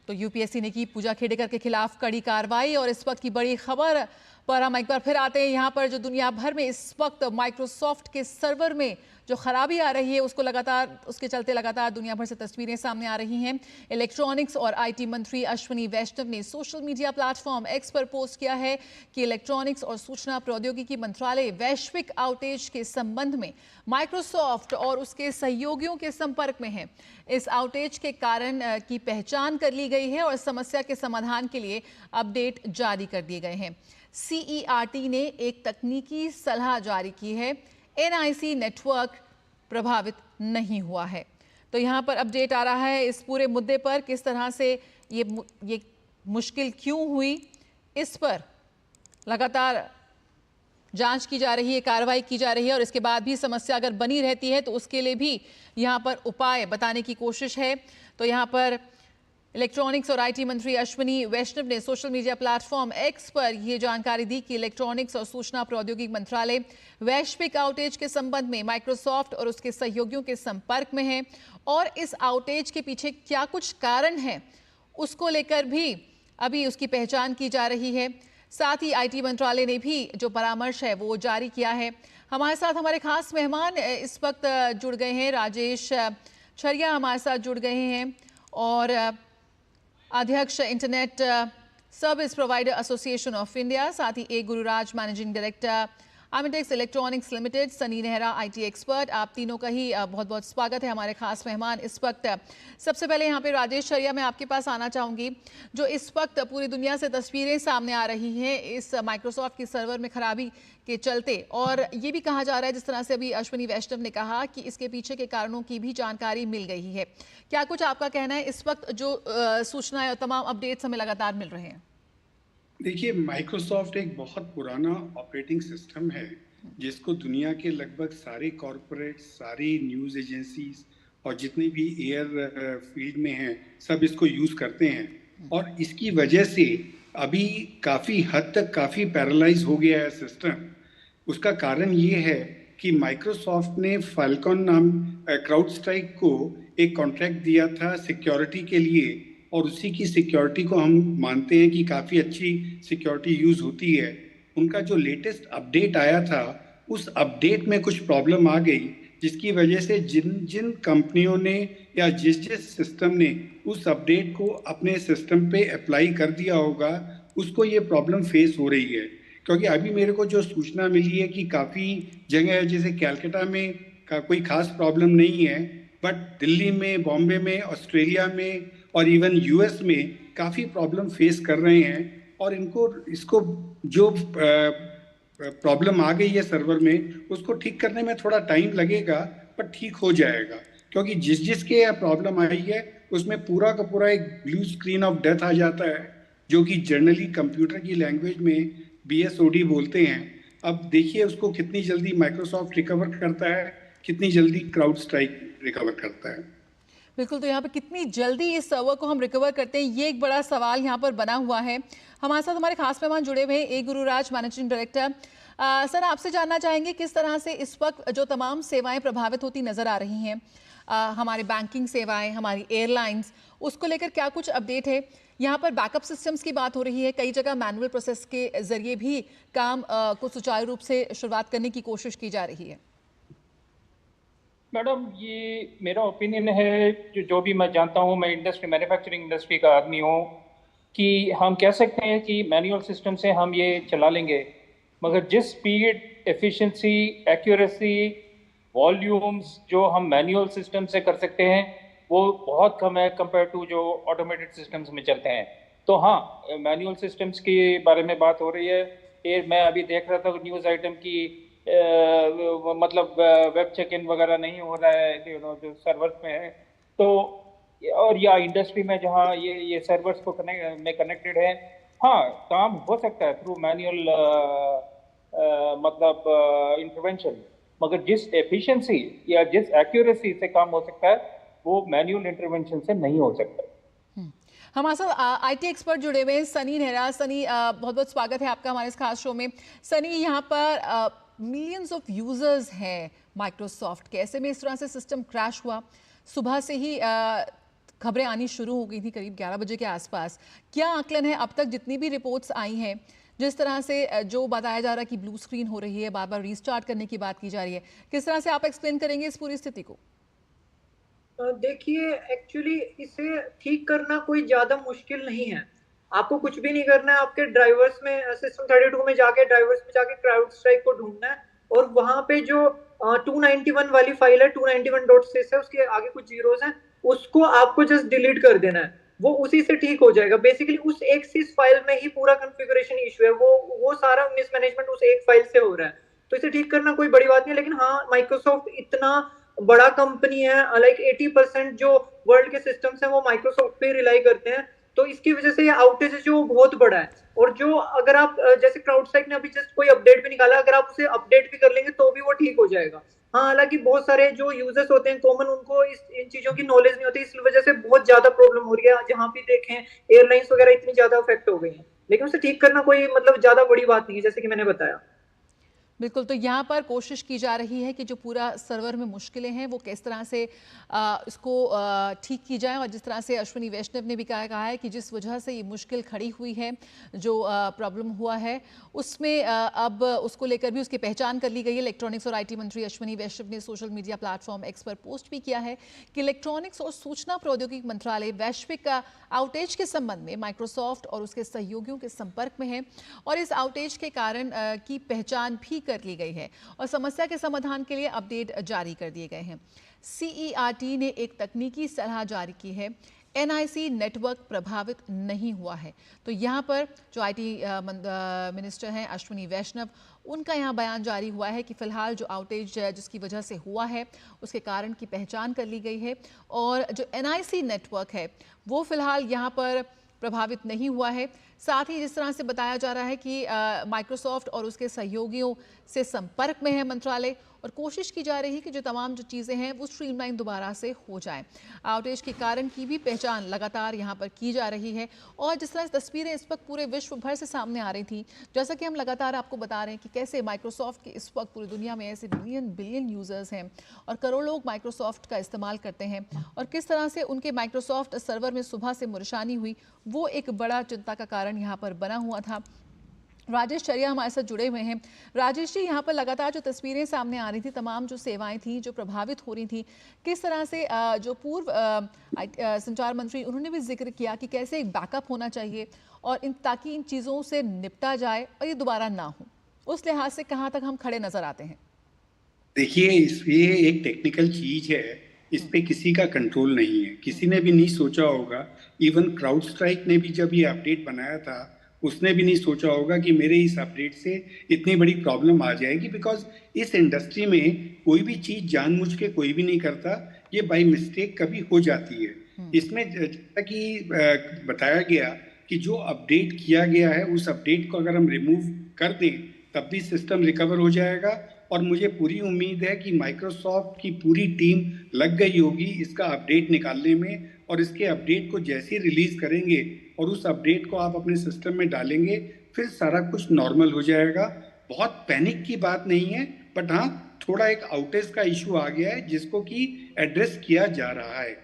तो यूपीएससी ने की पूजा खेड़ेकर के खिलाफ कड़ी कार्रवाई। और इस वक्त की बड़ी खबर पर हम एक बार फिर आते हैं। यहां पर जो दुनिया भर में इस वक्त माइक्रोसॉफ्ट के सर्वर में जो खराबी आ रही है उसके चलते लगातार दुनिया भर से तस्वीरें सामने आ रही हैं। इलेक्ट्रॉनिक्स और आईटी मंत्री अश्विनी वैष्णव ने सोशल मीडिया प्लेटफॉर्म एक्स पर पोस्ट किया है कि इलेक्ट्रॉनिक्स और सूचना प्रौद्योगिकी मंत्रालय वैश्विक आउटेज के संबंध में माइक्रोसॉफ्ट और उसके सहयोगियों के संपर्क में है। इस आउटेज के कारण की पहचान कर ली गई है और समस्या के समाधान के लिए अपडेट जारी कर दिए गए हैं। सीईआरटी ने एक तकनीकी सलाह जारी की है। एनआईसी नेटवर्क प्रभावित नहीं हुआ है। तो यहां पर अपडेट आ रहा है इस पूरे मुद्दे पर, किस तरह से ये मुश्किल क्यों हुई, इस पर लगातार जांच की जा रही है, कार्रवाई की जा रही है। और इसके बाद भी समस्या अगर बनी रहती है तो उसके लिए भी यहां पर उपाय बताने की कोशिश है। तो यहां पर इलेक्ट्रॉनिक्स और आईटी मंत्री अश्विनी वैष्णव ने सोशल मीडिया प्लेटफॉर्म एक्स पर यह जानकारी दी कि इलेक्ट्रॉनिक्स और सूचना प्रौद्योगिकी मंत्रालय वैश्विक आउटेज के संबंध में माइक्रोसॉफ्ट और उसके सहयोगियों के संपर्क में है और इस आउटेज के पीछे क्या कुछ कारण है उसको लेकर भी अभी उसकी पहचान की जा रही है। साथ ही आईटी मंत्रालय ने भी जो परामर्श है वो जारी किया है। हमारे साथ हमारे खास मेहमान इस वक्त जुड़ गए हैं। राजेश छरिया हमारे साथ जुड़ गए हैं और अध्यक्ष internet service provider association of India, साथ ही A Gururaj managing director Amitex electronics limited, Sunny Nehra IT expert. आप तीनों का ही बहुत बहुत स्वागत है हमारे खास मेहमान इस वक्त। सबसे पहले यहाँ पे राजेश छरिया, मैं आपके पास आना चाहूँगी। जो इस वक्त पूरी दुनिया से तस्वीरें सामने आ रही हैं इस माइक्रोसॉफ्ट की सर्वर में खराबी के चलते, और ये भी कहा जा रहा है जिस तरह से अभी अश्विनी वैष्णव ने कहा कि इसके पीछे के कारणों की भी जानकारी मिल गई है। क्या कुछ आपका कहना है इस वक्त जो सूचनाएं और तमाम अपडेट्स हमें लगातार मिल रहे हैं? देखिए, माइक्रोसॉफ्ट एक बहुत पुराना ऑपरेटिंग सिस्टम है जिसको दुनिया के लगभग सारे कॉरपोरेट, सारी न्यूज़ एजेंसीज और जितने भी एयर फील्ड में हैं सब इसको यूज़ करते हैं। और इसकी वजह से अभी काफ़ी हद तक काफ़ी पैरालाइज हो गया है सिस्टम। उसका कारण ये है कि माइक्रोसॉफ्ट ने फाल्कन नाम क्राउड स्ट्राइक को एक कॉन्ट्रैक्ट दिया था सिक्योरिटी के लिए, और उसी की सिक्योरिटी को हम मानते हैं कि काफ़ी अच्छी सिक्योरिटी यूज़ होती है। उनका जो लेटेस्ट अपडेट आया था उस अपडेट में कुछ प्रॉब्लम आ गई, जिसकी वजह से जिन कंपनियों ने या जिस सिस्टम ने उस अपडेट को अपने सिस्टम पे अप्लाई कर दिया होगा उसको ये प्रॉब्लम फेस हो रही है। क्योंकि अभी मेरे को जो सूचना मिली है कि काफ़ी जगह है, जैसे कैलकाटा में कोई खास प्रॉब्लम नहीं है, बट दिल्ली में, बॉम्बे में, ऑस्ट्रेलिया में और इवन यूएस में काफ़ी प्रॉब्लम फेस कर रहे हैं। और इसको जो प्रॉब्लम आ गई है सर्वर में उसको ठीक करने में थोड़ा टाइम लगेगा, पर ठीक हो जाएगा। क्योंकि जिसके प्रॉब्लम आई है उसमें पूरा का पूरा एक ब्लू स्क्रीन ऑफ डेथ आ जाता है, जो कि जनरली कंप्यूटर की लैंग्वेज में BSOD बोलते हैं। अब देखिए उसको कितनी जल्दी माइक्रोसॉफ्ट रिकवर करता है, कितनी जल्दी क्राउड स्ट्राइक रिकवर करता है। बिल्कुल, तो यहाँ पे कितनी जल्दी इस सर्वर को हम रिकवर करते हैं, ये एक बड़ा सवाल यहाँ पर बना हुआ है। हमारे साथ हमारे खास मेहमान जुड़े हुए हैं, ए गुरुराज, मैनेजिंग डायरेक्टर। सर, आपसे जानना चाहेंगे किस तरह से इस वक्त जो तमाम सेवाएं प्रभावित होती नजर आ रही हैं, हमारी बैंकिंग सेवाएं, हमारी एयरलाइंस, उसको लेकर क्या कुछ अपडेट है? यहाँ पर बैकअप सिस्टम्स की बात हो रही है, कई जगह मैनुअल प्रोसेस के जरिए भी काम को सुचारू रूप से शुरुआत करने की कोशिश की जा रही है। मैडम, ये मेरा ओपिनियन है, जो भी मैं जानता हूँ, मैं मैन्युफैक्चरिंग इंडस्ट्री का आदमी हूँ, कि हम कह सकते हैं कि मैनुअल सिस्टम से हम ये चला लेंगे, मगर जिस स्पीड, एफिशिएंसी, एक्यूरेसी, वॉल्यूम्स जो हम मैनुअल सिस्टम से कर सकते हैं वो बहुत कम है कंपेयर टू जो ऑटोमेटेड सिस्टम्स में चलते हैं। तो हाँ, मैनुअल सिस्टम्स के बारे में बात हो रही है। ये मैं अभी देख रहा था न्यूज़ आइटम की, मतलब वेब चेक इन वगैरह नहीं हो रहा है जो सर्वर्स में है, तो और या इंडस्ट्री में जहाँ ये सर्वर्स को कनेक्टेड है, हाँ काम हो सकता है थ्रू मैनुअल मतलब इंटरवेंशन, मगर जिस एफिशिएंसी या जिस एक्यूरेसी से काम हो सकता है वो मैनुअल इंटरवेंशन से नहीं हो सकता। हमारे साथ आईटी एक्सपर्ट जुड़े हुए हैं, सनी नेहरा। सनी, बहुत बहुत स्वागत है आपका हमारे इस खास शो में। सनी, यहाँ पर मिलियंस ऑफ यूजर्स हैं माइक्रोसॉफ्ट के, ऐसे में इस तरह से सिस्टम क्रैश हुआ, सुबह से ही खबरें आनी शुरू हो गई थी करीब 11 बजे के आसपास। क्या आकलन है अब तक जितनी भी रिपोर्ट्स आई हैं, जिस तरह से जो बताया जा रहा है कि ब्लू स्क्रीन हो रही है, बार बार रीस्टार्ट करने की बात की जा रही है, किस तरह से आप एक्सप्लेन करेंगे इस पूरी स्थिति को? देखिए, एक्चुअली इसे ठीक करना कोई ज्यादा मुश्किल नहीं है। आपको कुछ भी नहीं करना है, आपके ड्राइवर्स में सिस्टम 32 में जाके ड्राइवर्स में जाके क्राउड स्ट्राइक को ढूंढना है, और वहां पे जो 291 वाली फाइल है, 291.sys है, उसके आगे कुछ जीरोस हैं, उसको आपको जस्ट डिलीट कर देना है, वो उसी से ठीक हो जाएगा। बेसिकली उस एक सिस फाइल में ही पूरा कॉन्फ़िगरेशन इशू है, वो सारा मिसमैनेजमेंट उस एक फाइल से हो रहा है। तो इसे ठीक करना कोई बड़ी बात नहीं है, लेकिन हाँ, माइक्रोसॉफ्ट इतना बड़ा कंपनी है, लाइक 80% जो वर्ल्ड के सिस्टम्स हैं वो माइक्रोसॉफ्ट पे रिलाई करते हैं, तो इसकी वजह से ये आउटेज जो बहुत बड़ा है। और जो अगर आप जैसे क्राउडस्ट्राइक ने अभी जस्ट कोई अपडेट भी निकाला, अगर आप उसे अपडेट भी कर लेंगे तो भी वो ठीक हो जाएगा। हाँ, हालांकि बहुत सारे जो यूजर्स होते हैं कॉमन, उनको इन चीजों की नॉलेज नहीं होती, इस वजह से बहुत ज्यादा प्रॉब्लम हो रही है। जहां भी देखें एयरलाइंस वगैरह इतनी ज्यादा अफेक्ट हो गई हैं, लेकिन उसे ठीक करना कोई मतलब ज्यादा बड़ी बात नहीं है, जैसे कि मैंने बताया। बिल्कुल, तो यहाँ पर कोशिश की जा रही है कि जो पूरा सर्वर में मुश्किलें हैं वो किस तरह से इसको ठीक की जाए, और जिस तरह से अश्विनी वैष्णव ने भी कहा है कि जिस वजह से ये मुश्किल खड़ी हुई है, जो प्रॉब्लम हुआ है उसमें अब उसको लेकर भी उसकी पहचान कर ली गई है। इलेक्ट्रॉनिक्स और आईटी मंत्री अश्विनी वैष्णव ने सोशल मीडिया प्लेटफॉर्म एक्स पर पोस्ट भी किया है कि इलेक्ट्रॉनिक्स और सूचना प्रौद्योगिकी मंत्रालय वैश्विक आउटेज के संबंध में माइक्रोसॉफ्ट और उसके सहयोगियों के संपर्क में है, और इस आउटेज के कारण की पहचान भी कर ली गई है और समस्या के समाधान के लिए अपडेट जारी कर दिए गए हैं। CERT ने एक तकनीकी सलाह जारी की है, NIC नेटवर्क प्रभावित नहीं हुआ है। तो यहाँ पर जो आईटी मिनिस्टर हैं अश्विनी वैष्णव, उनका यहाँ बयान जारी हुआ है कि फिलहाल जो आउटेज जिसकी वजह से हुआ है उसके कारण की पहचान कर ली गई है, और जो NIC नेटवर्क है वो फिलहाल यहाँ पर प्रभावित नहीं हुआ है। साथ ही जिस तरह से बताया जा रहा है कि माइक्रोसॉफ्ट और उसके सहयोगियों से संपर्क में है मंत्रालय, और कोशिश की जा रही है कि जो तमाम जो चीज़ें हैं वो स्ट्रीमलाइन दोबारा से हो जाएं। आउटेज के कारण की भी पहचान लगातार यहाँ पर की जा रही है, और जिस तरह से तस्वीरें इस वक्त पूरे विश्व भर से सामने आ रही थी, जैसा कि हम लगातार आपको बता रहे हैं कि कैसे माइक्रोसॉफ्ट के इस वक्त पूरी दुनिया में ऐसे बिलियन यूज़र्स हैं और करोड़ों लोग माइक्रोसॉफ्ट का इस्तेमाल करते हैं, और किस तरह से उनके माइक्रोसॉफ्ट सर्वर में सुबह से परेशानी हुई, वो एक बड़ा चिंता का कारण यहाँ पर बना हुआ था। राजेश चरिया हमारे साथ जुड़े हुए हैं। राजेश जी, यहाँ पर लगातार जो तस्वीरें सामने आ रही थी, तमाम जो सेवाएं थी जो प्रभावित हो रही थी, किस तरह से जो पूर्व संचार मंत्री उन्होंने भी जिक्र किया कि कैसे एक बैकअप होना चाहिए और ताकि इन चीज़ों से निपटा जाए और ये दोबारा ना हो, उस लिहाज से कहाँ तक हम खड़े नजर आते हैं? देखिए, ये एक टेक्निकल चीज है, इस पे किसी का कंट्रोल नहीं है, किसी ने भी नहीं सोचा होगा। इवन क्राउड स्ट्राइक ने भी जब ये अपडेट बनाया था, उसने भी नहीं सोचा होगा कि मेरे इस अपडेट से इतनी बड़ी प्रॉब्लम आ जाएगी, बिकॉज इस इंडस्ट्री में कोई भी चीज जानबूझ के कोई भी नहीं करता, ये बाय मिस्टेक कभी हो जाती है। इसमें जैसा कि बताया गया कि जो अपडेट किया गया है, उस अपडेट को अगर हम रिमूव कर दें तब भी सिस्टम रिकवर हो जाएगा, और मुझे पूरी उम्मीद है कि माइक्रोसॉफ्ट की पूरी टीम लग गई होगी इसका अपडेट निकालने में, और इसके अपडेट को जैसे रिलीज करेंगे और उस अपडेट को आप अपने सिस्टम में डालेंगे, फिर सारा कुछ नॉर्मल हो जाएगा। बहुत पैनिक की बात नहीं है, बट हाँ थोड़ा एक आउटेज का इशू आ गया है जिसको कि एड्रेस किया जा रहा है।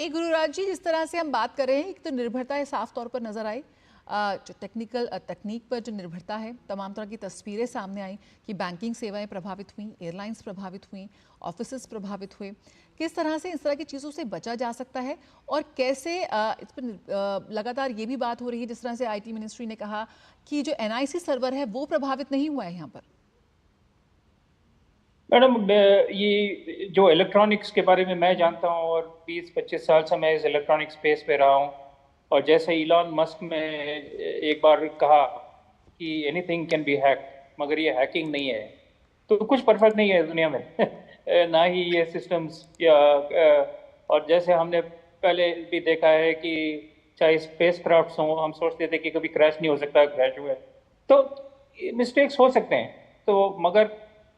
एक गुरुराज जी, जिस तरह से हम बात कर रहे हैं, एक तो निर्भरता साफ तौर पर नजर आई, जो तकनीक पर जो निर्भरता है, तमाम तरह की तस्वीरें सामने आई कि बैंकिंग सेवाएं प्रभावित हुई, एयरलाइंस प्रभावित हुई, ऑफिसेस प्रभावित हुए। किस तरह से इस तरह की चीज़ों से बचा जा सकता है और कैसे इस पर लगातार ये भी बात हो रही है, जिस तरह से आईटी मिनिस्ट्री ने कहा कि जो एनआईसी सर्वर है वो प्रभावित नहीं हुआ है यहाँ पर। मैडम, ये जो इलेक्ट्रॉनिक्स के बारे में मैं जानता हूँ और 20-25 साल से मैं इस इलेक्ट्रॉनिक स्पेस पे रहा हूँ, और जैसे इलॉन मस्क ने एक बार कहा कि एनीथिंग कैन बी हैक, मगर ये हैकिंग नहीं है, तो कुछ परफेक्ट नहीं है दुनिया में ना ही ये सिस्टम्स या और जैसे हमने पहले भी देखा है कि चाहे स्पेस क्राफ्ट्स हों, हम सोचते थे कि कभी क्रैश नहीं हो सकता, क्रैश हुआ, तो मिस्टेक्स हो सकते हैं। तो मगर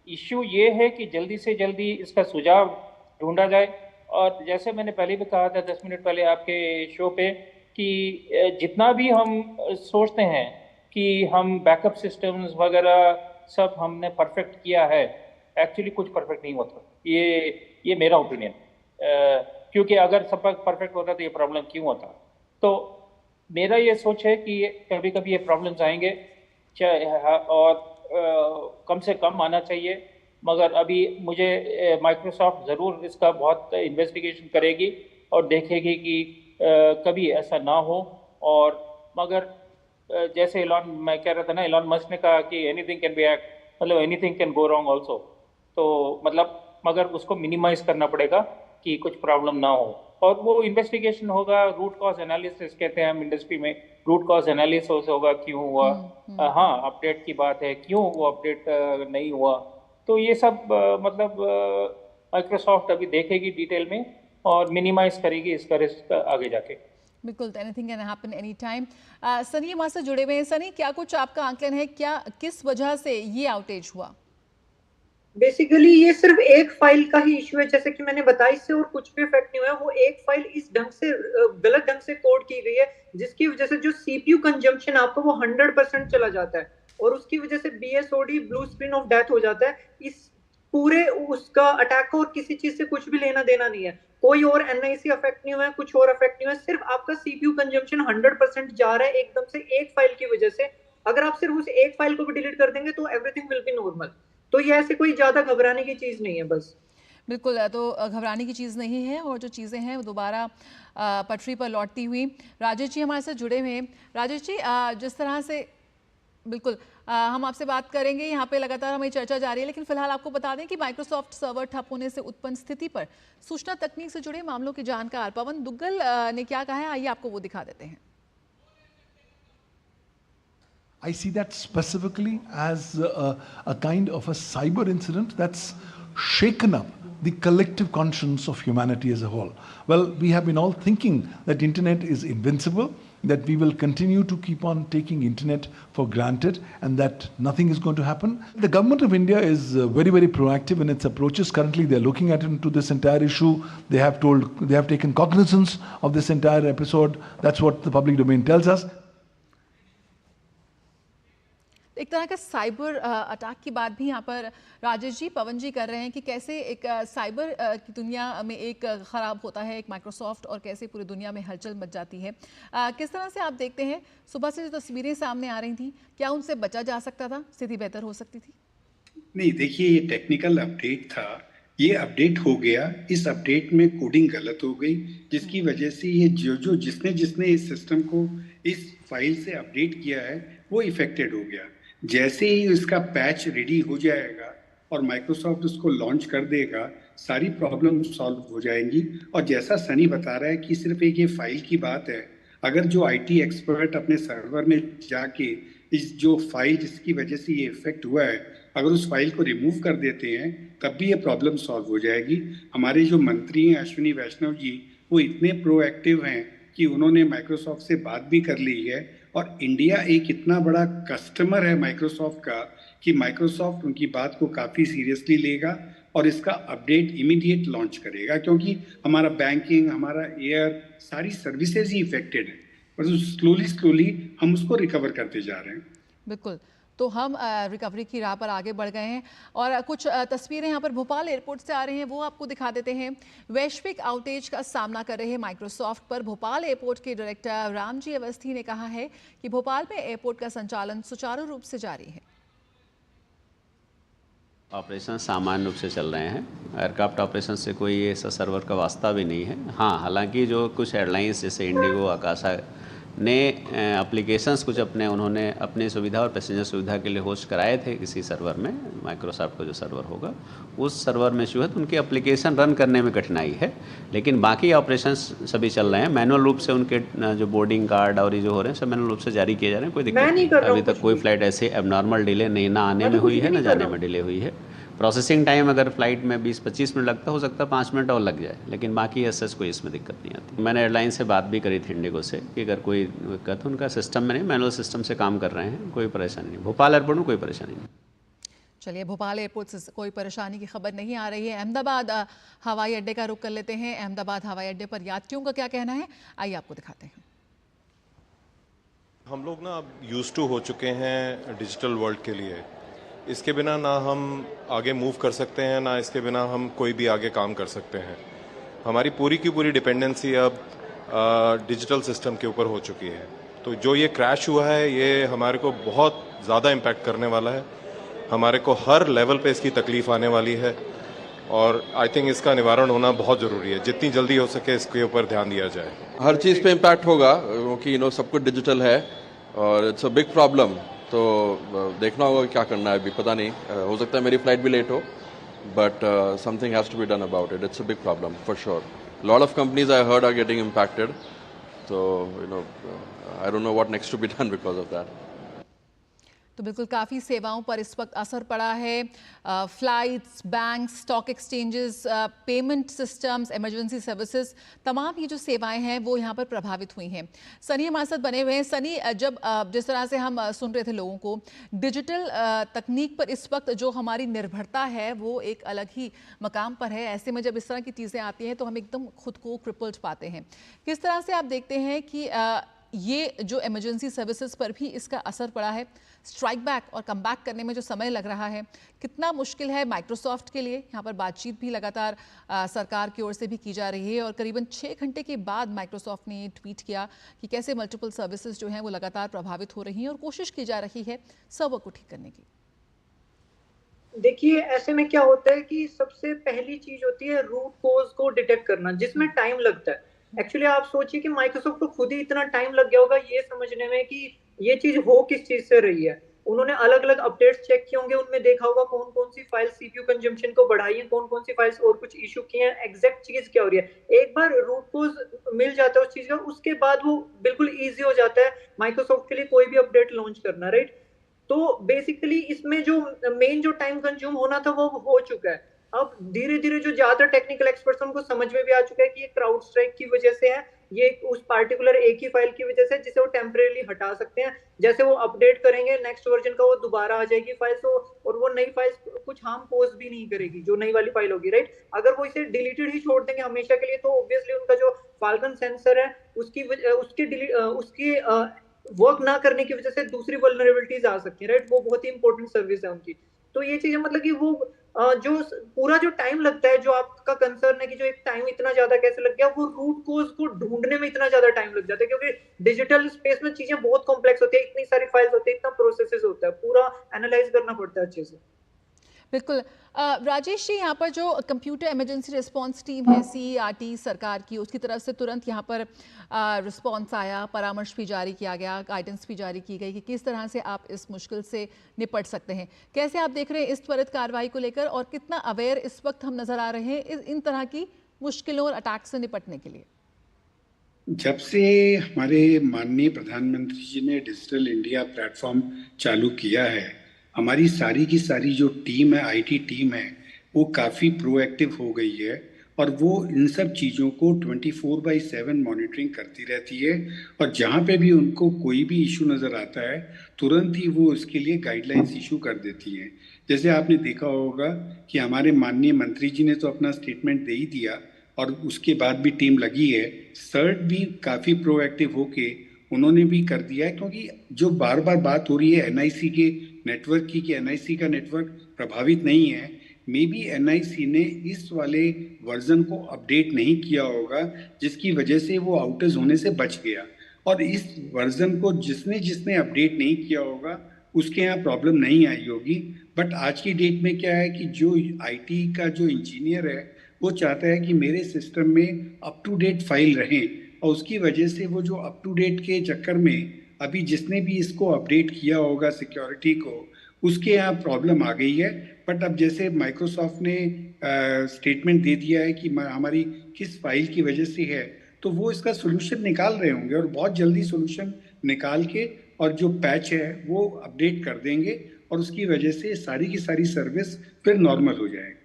इश्यू ये है कि जल्दी से जल्दी इसका सुझाव ढूंढा जाए। और जैसे मैंने पहले भी कहा था 10 मिनट पहले आपके शो पे कि जितना भी हम सोचते हैं कि हम बैकअप सिस्टम्स वगैरह सब हमने परफेक्ट किया है, एक्चुअली कुछ परफेक्ट नहीं होता। ये मेरा ओपिनियन, क्योंकि अगर सब परफेक्ट होता तो ये प्रॉब्लम क्यों होता। तो मेरा ये सोच है कि कभी कभी ये प्रॉब्लम्स आएंगे और कम से कम आना चाहिए, मगर अभी मुझे माइक्रोसॉफ्ट ज़रूर इसका बहुत इन्वेस्टिगेशन करेगी और देखेगी कि कभी ऐसा ना हो। और मगर जैसे मैं कह रहा था ना, इलॉन मस्क ने कहा कि एनीथिंग कैन बी हैक, मतलब anything can go wrong also, तो मतलब मगर उसको मिनिमाइज करना पड़ेगा कि कुछ प्रॉब्लम ना हो, और वो इन्वेस्टिगेशन होगा। रूट कॉज एनालिसिस कहते हैं हम इंडस्ट्री में, रूट कॉज एनालिसिस होगा क्यों हुआ। हाँ, अपडेट की बात है, क्यों वो अपडेट नहीं हुआ, तो ये सब मतलब माइक्रोसॉफ्ट अभी देखेगी डिटेल में और मिनिमाइज करेगी इसका रिस्क आगे जाके। बिल्कुल, anything can happen any time. Sunny हमारे से जुड़े हुए हैं। सनी, क्या कुछ आपका आंकलन है, क्या किस वजह से ये आउटेज हुआ? बेसिकली ये सिर्फ एक फाइल का ही इशू है, जैसे कि मैंने बताया, इससे और कुछ भी इफेक्ट नहीं हुआ है। वो एक फाइल इस ढंग से गलत ढंग से कोड की गई है जिसकी वजह से जो सीपीयू कंजम्पशन आपका वो 100% चला जाता है, और उसकी वजह से BSOD, blue screen of death हो जाता है। इस पूरे उसका अटैक को और किसी चीज से कुछ भी लेना देना नहीं है, कोई और एनआईसी अफेक्ट नहीं हुआ है, कुछ और अफेक्ट नहीं हुआ है, सिर्फ आपका सीपीयू कंजम्पशन 100% जा रहा है एकदम से एक फाइल की वजह से। अगर आप सिर्फ उस एक फाइल को भी डिलीट कर देंगे तो एवरीथिंग विल बी नॉर्मल। तो ये ऐसे कोई ज्यादा घबराने की चीज नहीं है बस। बिल्कुल, तो घबराने की चीज़ नहीं है, और जो चीज़ें हैं वो दोबारा पटरी पर लौटती हुई। राजेश जी हमारे साथ जुड़े हुए हैं। राजेश जी, जिस तरह से बिल्कुल हम आपसे बात करेंगे, यहाँ पे लगातार हमारी चर्चा जारी है, लेकिन फिलहाल आपको बता दें कि माइक्रोसॉफ्ट सर्वर ठप होने से उत्पन्न स्थिति पर सूचना तकनीक से जुड़े मामलों के जानकार पवन दुग्गल ने क्या कहा है, आइए आपको वो दिखा देते हैं। I see that specifically as a kind of a cyber incident that's shaken up the collective conscience of humanity as a whole. Well, we have been all thinking that internet is invincible, that we will continue to keep on taking internet for granted and that nothing is going to happen. The government of India is very, very proactive in its approaches. Currently, they're looking at into this entire issue. They have taken cognizance of this entire episode. That's what the public domain tells us. एक तरह का cyber attack की बात भी यहाँ पर राजेश जी, पवन जी कर रहे हैं कि कैसे एक साइबर की दुनिया में एक ख़राब होता है एक माइक्रोसॉफ्ट, और कैसे पूरी दुनिया में हलचल मच जाती है। किस तरह से आप देखते हैं, सुबह से जो तस्वीरें सामने आ रही थी, क्या उनसे बचा जा सकता था, स्थिति बेहतर हो सकती थी? नहीं, देखिए, ये टेक्निकल अपडेट था, ये अपडेट हो गया, इस अपडेट में कोडिंग गलत हो गई, जिसकी वजह से ये जिसने इस सिस्टम को इस फाइल से अपडेट किया है वो इफेक्टेड हो गया। जैसे ही इसका पैच रेडी हो जाएगा और माइक्रोसॉफ्ट उसको लॉन्च कर देगा, सारी प्रॉब्लम सॉल्व हो जाएंगी। और जैसा सनी बता रहा है कि सिर्फ एक ये फाइल की बात है, अगर जो आईटी एक्सपर्ट अपने सर्वर में जाके इस जो फाइल जिसकी वजह से ये इफेक्ट हुआ है, अगर उस फाइल को रिमूव कर देते हैं तब भी ये प्रॉब्लम सॉल्व हो जाएगी। हमारे जो मंत्री हैं अश्विनी वैष्णव जी, वो इतने प्रोएक्टिव हैं कि उन्होंने माइक्रोसॉफ्ट से बात भी कर ली है, और इंडिया एक इतना बड़ा कस्टमर है माइक्रोसॉफ्ट का कि माइक्रोसॉफ्ट उनकी बात को काफ़ी सीरियसली लेगा और इसका अपडेट इमीडिएट लॉन्च करेगा, क्योंकि हमारा बैंकिंग, हमारा एयर, सारी सर्विसेज ही इफेक्टेड है, पर स्लोली हम उसको रिकवर करते जा रहे हैं। बिल्कुल, तो हम रिकवरी की राह पर आगे बढ़ गए हैं और कुछ तस्वीरें यहाँ पर भोपाल एयरपोर्ट से आ रही हैं, वो आपको दिखा देते हैं। वैश्विक आउटेज का सामना कर रहे माइक्रोसॉफ्ट पर भोपाल एयरपोर्ट के डायरेक्टर रामजी अवस्थी ने कहा है कि भोपाल में एयरपोर्ट का संचालन सुचारू रूप से जारी है। ऑपरेशन सामान्य रूप से चल रहे हैं। एयरक्राफ्ट ऑपरेशन से कोई ऐसा सर्वर का वास्ता भी नहीं है। हाँ, हालांकि जो कुछ एयरलाइंस जैसे इंडिगो, आकाशा ने एप्लीकेशंस कुछ उन्होंने अपनी सुविधा और पैसेंजर सुविधा के लिए होस्ट कराए थे किसी सर्वर में, माइक्रोसॉफ्ट का जो सर्वर होगा उस सर्वर में इशू है, तो उनकी एप्लीकेशन रन करने में कठिनाई है। लेकिन बाकी ऑपरेशंस सभी चल रहे हैं। मैनुअल रूप से उनके जो बोर्डिंग कार्ड और ये जो हो रहे हैं सब मैनुअल रूप से जारी किए जा रहे हैं। कोई दिक्कत नहीं, अभी तक कोई फ्लाइट ऐसे एबनॉर्मल डिले नहीं, ना आने में हुई है ना जाने में डिले हुई है। प्रोसेसिंग टाइम अगर फ्लाइट में 20-25 मिनट लगता, हो सकता है 5 मिनट और लग जाए, लेकिन बाकी ऐसा कोई इसमें दिक्कत नहीं आती। मैंने एयरलाइन से बात भी करी थी इंडिगो से कि अगर कोई दिक्कत, उनका सिस्टम में नहीं, मैनुअल सिस्टम से काम कर रहे हैं, कोई परेशानी नहीं। भोपाल एयरपोर्ट में कोई परेशानी नहीं। चलिए, भोपाल एयरपोर्ट से कोई परेशानी की खबर नहीं आ रही है। अहमदाबाद हवाई अड्डे का रुख कर लेते हैं। अहमदाबाद हवाई अड्डे पर यात्रियों का क्या कहना है, आइए आपको दिखाते हैं। हम लोग ना अब यूज्ड टू हो चुके हैं डिजिटल वर्ल्ड के लिए। इसके बिना ना हम आगे मूव कर सकते हैं, ना इसके बिना हम कोई भी आगे काम कर सकते हैं। हमारी पूरी की पूरी डिपेंडेंसी अब डिजिटल सिस्टम के ऊपर हो चुकी है। तो जो ये क्रैश हुआ है, ये हमारे को बहुत ज़्यादा इम्पैक्ट करने वाला है। हमारे को हर लेवल पे इसकी तकलीफ आने वाली है और आई थिंक इसका निवारण होना बहुत ज़रूरी है। जितनी जल्दी हो सके इसके ऊपर ध्यान दिया जाए। हर चीज़ पे इम्पैक्ट होगा क्योंकि सब कुछ डिजिटल है और इट्स अ बिग प्रॉब्लम। तो देखना होगा क्या करना है, अभी पता नहीं, हो सकता है मेरी फ्लाइट भी लेट हो, but something has to be done about it. It's a big problem for sure. Lot of companies I heard are getting impacted, तो I don't know what next to be done because of that. तो बिल्कुल काफ़ी सेवाओं पर इस वक्त असर पड़ा है। Flights, banks, stock exchanges, payment systems, emergency services, तमाम ये जो सेवाएं हैं वो यहाँ पर प्रभावित हुई हैं। सनी हमारे साथ बने हुए हैं। सनी, जब जिस तरह से हम सुन रहे थे लोगों को, डिजिटल तकनीक पर इस वक्त जो हमारी निर्भरता है वो एक अलग ही मकाम पर है। ऐसे में जब इस तरह की चीज़ें आती हैं तो हम एकदम खुद को क्रिपल्ड पाते हैं। किस तरह से आप देखते हैं कि ये जो इमरजेंसी सर्विसेज पर भी इसका असर पड़ा है? स्ट्राइक बैक और कम बैक करने में जो समय लग रहा है, कितना मुश्किल है माइक्रोसॉफ्ट के लिए? यहाँ पर बातचीत भी लगातार सरकार की ओर से भी की जा रही है और करीबन 6 घंटे के बाद माइक्रोसॉफ्ट ने ट्वीट किया कि कैसे मल्टीपल सर्विसेज जो हैं वो लगातार प्रभावित हो रही हैं और कोशिश की जा रही है सर्वर को ठीक करने की। देखिए, ऐसे में क्या होता है कि सबसे पहली चीज होती है रूट कोज को डिटेक्ट करना, जिसमें टाइम लगता है। एक्चुअली आप सोचिए कि माइक्रोसॉफ्ट को खुद ही इतना टाइम लग गया होगा ये समझने में कि ये चीज हो किस चीज से रही है। उन्होंने अलग अलग अपडेट्स चेक किए होंगे, उनमें देखा होगा कौन कौन सी फाइल सीपीयू कंजम्पशन को बढ़ाई है, कौन कौन सी फाइल्स और कुछ इशू किए हैं, एग्जैक्ट चीज क्या हो रही है। एक बार रूट कोज मिल जाता है उस चीज का, उसके बाद वो बिल्कुल ईजी हो जाता है माइक्रोसॉफ्ट के लिए कोई भी अपडेट लॉन्च करना, राइट। तो बेसिकली इसमें जो मेन जो टाइम कंज्यूम होना था वो हो चुका है। अब धीरे धीरे जो ज्यादा टेक्निकल एक्सपर्ट्स उनको समझ में भी आ चुका है कि ये क्राउड स्ट्राइक की वजह से है, ये उस पार्टिकुलर एक ही फाइल की वजह से, जिसे वो टेम्परेरी हटा सकते हैं। जैसे वो अपडेट करेंगे नेक्स्ट वर्जन का, वो दोबारा आ जाएगी फाइल, और वो नई फाइल कुछ हार्म पोज भी नहीं करेगी जो नई वाली फाइल होगी, राइट। अगर वो इसे डिलीटेड ही छोड़ देंगे हमेशा के लिए, तो ऑब्वियसली उनका जो फाल्कन सेंसर है उसकी वर्क ना करने की वजह से दूसरी वल्नरेबिलिटीज आ सकती है, राइट। वो बहुत ही इंपॉर्टेंट सर्विस है उनकी। तो ये चीजें मतलब कि वो जो पूरा जो टाइम लगता है, जो आपका कंसर्न है कि जो एक टाइम इतना ज्यादा कैसे लग गया, वो रूट कोज को ढूंढने में इतना ज्यादा टाइम लग जाता है, क्योंकि डिजिटल स्पेस में चीजें बहुत कॉम्प्लेक्स होती है, इतनी सारी फाइल्स होती है, इतना प्रोसेसेस होता है, पूरा एनालाइज करना पड़ता है अच्छे से। बिल्कुल। राजेश जी, यहाँ पर जो कंप्यूटर इमरजेंसी रिस्पांस टीम है CERT सरकार की, उसकी तरफ से तुरंत यहाँ पर रिस्पांस आया, परामर्श भी जारी किया गया, गाइडेंस भी जारी की गई कि किस तरह से आप इस मुश्किल से निपट सकते हैं। कैसे आप देख रहे हैं इस त्वरित कार्रवाई को लेकर और कितना अवेयर इस वक्त हम नजर आ रहे हैं इन तरह की मुश्किलों और अटैक से निपटने के लिए? जब से हमारे माननीय प्रधानमंत्री जी ने डिजिटल इंडिया प्लेटफॉर्म चालू किया है, हमारी सारी की सारी जो टीम है, IT टीम है, वो काफ़ी प्रोएक्टिव हो गई है और वो इन सब चीज़ों को 24/7 मॉनिटरिंग करती रहती है, और जहाँ पे भी उनको कोई भी इशू नज़र आता है तुरंत ही वो उसके लिए गाइडलाइंस इशू कर देती हैं। जैसे आपने देखा होगा कि हमारे माननीय मंत्री जी ने तो अपना स्टेटमेंट दे ही दिया, और उसके बाद भी टीम लगी है। सर्ट भी काफ़ी प्रोएक्टिव होके उन्होंने भी कर दिया है, क्योंकि जो बार बार बात हो रही है एनआईसी के नेटवर्क की कि एनआईसी का नेटवर्क प्रभावित नहीं है, मे बी एनआईसी ने इस वाले वर्जन को अपडेट नहीं किया होगा, जिसकी वजह से वो आउटेज होने से बच गया। और इस वर्जन को जिसने जिसने अपडेट नहीं किया होगा उसके यहाँ प्रॉब्लम नहीं आई होगी। बट आज की डेट में क्या है कि जो आईटी का जो इंजीनियर है वो चाहता है कि मेरे सिस्टम में अप टू डेट फाइल रहें, और उसकी वजह से वो जो अप टू डेट के चक्कर में अभी जिसने भी इसको अपडेट किया होगा सिक्योरिटी को, उसके यहाँ प्रॉब्लम आ गई है। बट अब जैसे माइक्रोसॉफ्ट ने स्टेटमेंट दे दिया है कि हमारी किस फाइल की वजह से है, तो वो इसका सोल्यूशन निकाल रहे होंगे और बहुत जल्दी सोल्यूशन निकाल के और जो पैच है वो अपडेट कर देंगे, और उसकी वजह से सारी की सारी सर्विस फिर नॉर्मल हो जाएगी।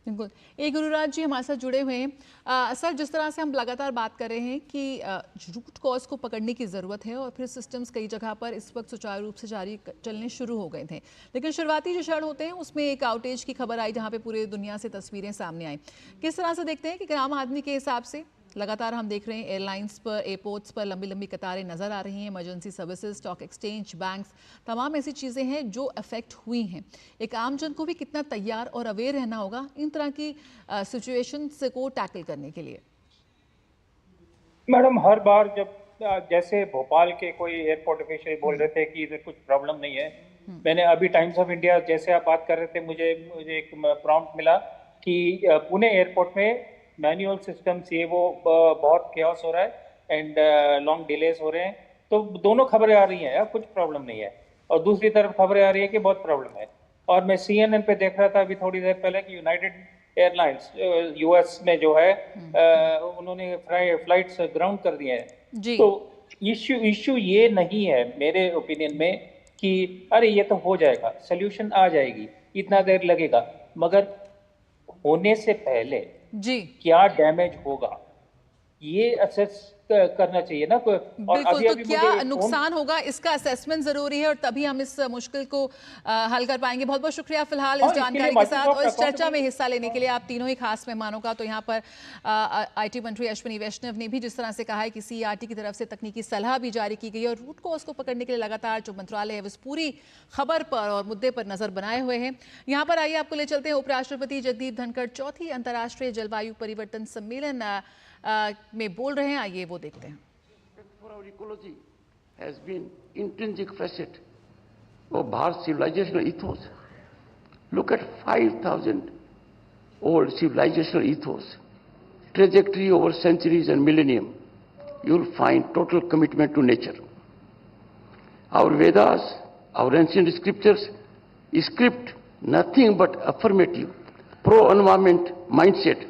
बिल्कुल। ए गुरुराज जी हमारे साथ जुड़े हुए हैं। सर, जिस तरह से हम लगातार बात कर रहे हैं कि रूट कॉज को पकड़ने की ज़रूरत है, और फिर सिस्टम्स कई जगह पर इस वक्त सुचारू रूप से जारी चलने शुरू हो गए थे, लेकिन शुरुआती जो क्षण होते हैं उसमें एक आउटेज की खबर आई जहां पे पूरे दुनिया से तस्वीरें सामने आई। किस तरह से देखते हैं कि आम आदमी के हिसाब से लगातार हम देख रहे हैं एयरलाइंस पर, एयरपोर्ट्स पर लंबी लंबी कतारें नज़र आ रही हैं, emergency services, stock exchange, banks, तमाम ऐसी चीज़ें हैं जो अफेक्ट हुई हैं। एक आम जन को भी कितना तैयार और अवेयर रहना होगा इन तरह की सिचुएशन को टैकल करने के लिए? मैडम, हर बार जब जैसे भोपाल के कोई एयरपोर्ट ऑफिशियल बोल रहे थे कि इधर कुछ प्रॉब्लम नहीं है, मैंने अभी टाइम्स ऑफ इंडिया जैसे आप बात कर रहे थे मुझे एक प्रॉम्प्ट मिला कि पुणे एयरपोर्ट में मैनुअल सिस्टम से वो बहुत केओस हो रहा है एंड लॉन्ग डिलेज हो रहे हैं। तो दोनों खबरें आ रही हैं, अब कुछ प्रॉब्लम नहीं है, और दूसरी तरफ खबरें आ रही है कि बहुत प्रॉब्लम है। और मैं CNN पे देख रहा था अभी थोड़ी देर पहले कि यूनाइटेड एयरलाइंस US में जो है उन्होंने फ्लाइट्स ग्राउंड कर दिए हैं। तो इश्यू ये नहीं है मेरे ओपिनियन में कि अरे ये तो हो जाएगा, सोल्यूशन आ जाएगी, इतना देर लगेगा, मगर होने से पहले जी क्या डैमेज होगा ये असेस करना चाहिए ना। और बिल्कुल, तो क्या नुकसान होगा इसका असेसमेंट जरूरी है, और तभी हम इस मुश्किल को हल कर पाएंगे। बहुत बहुत शुक्रिया फिलहाल इस जानकारी के साथ और इस चर्चा में हिस्सा लेने के लिए आप तीनों ही खास मेहमानों का। तो यहाँ पर IT मंत्री अश्विनी वैष्णव ने भी जिस तरह से कहा है कि CERT की तरफ से तकनीकी सलाह भी जारी की गई है, और रूट कॉज को पकड़ने के लिए लगातार जो मंत्रालय है उस पूरी खबर पर और मुद्दे पर नजर बनाए हुए हैं। यहाँ पर आइए आपको ले चलते हैं उपराष्ट्रपति जगदीप धनखड़ चौथी अंतर्राष्ट्रीय जलवायु परिवर्तन सम्मेलन में बोल रहे हैं, आइए वो देखते हैं। For our ecology has been intrinsic facet of Bharat civilizational ethos. Look at 5,000 old civilizational ethos, trajectory over centuries and millennium. You will find total commitment to nature. Our Vedas, our ancient scriptures, script nothing but affirmative, pro-environment mindset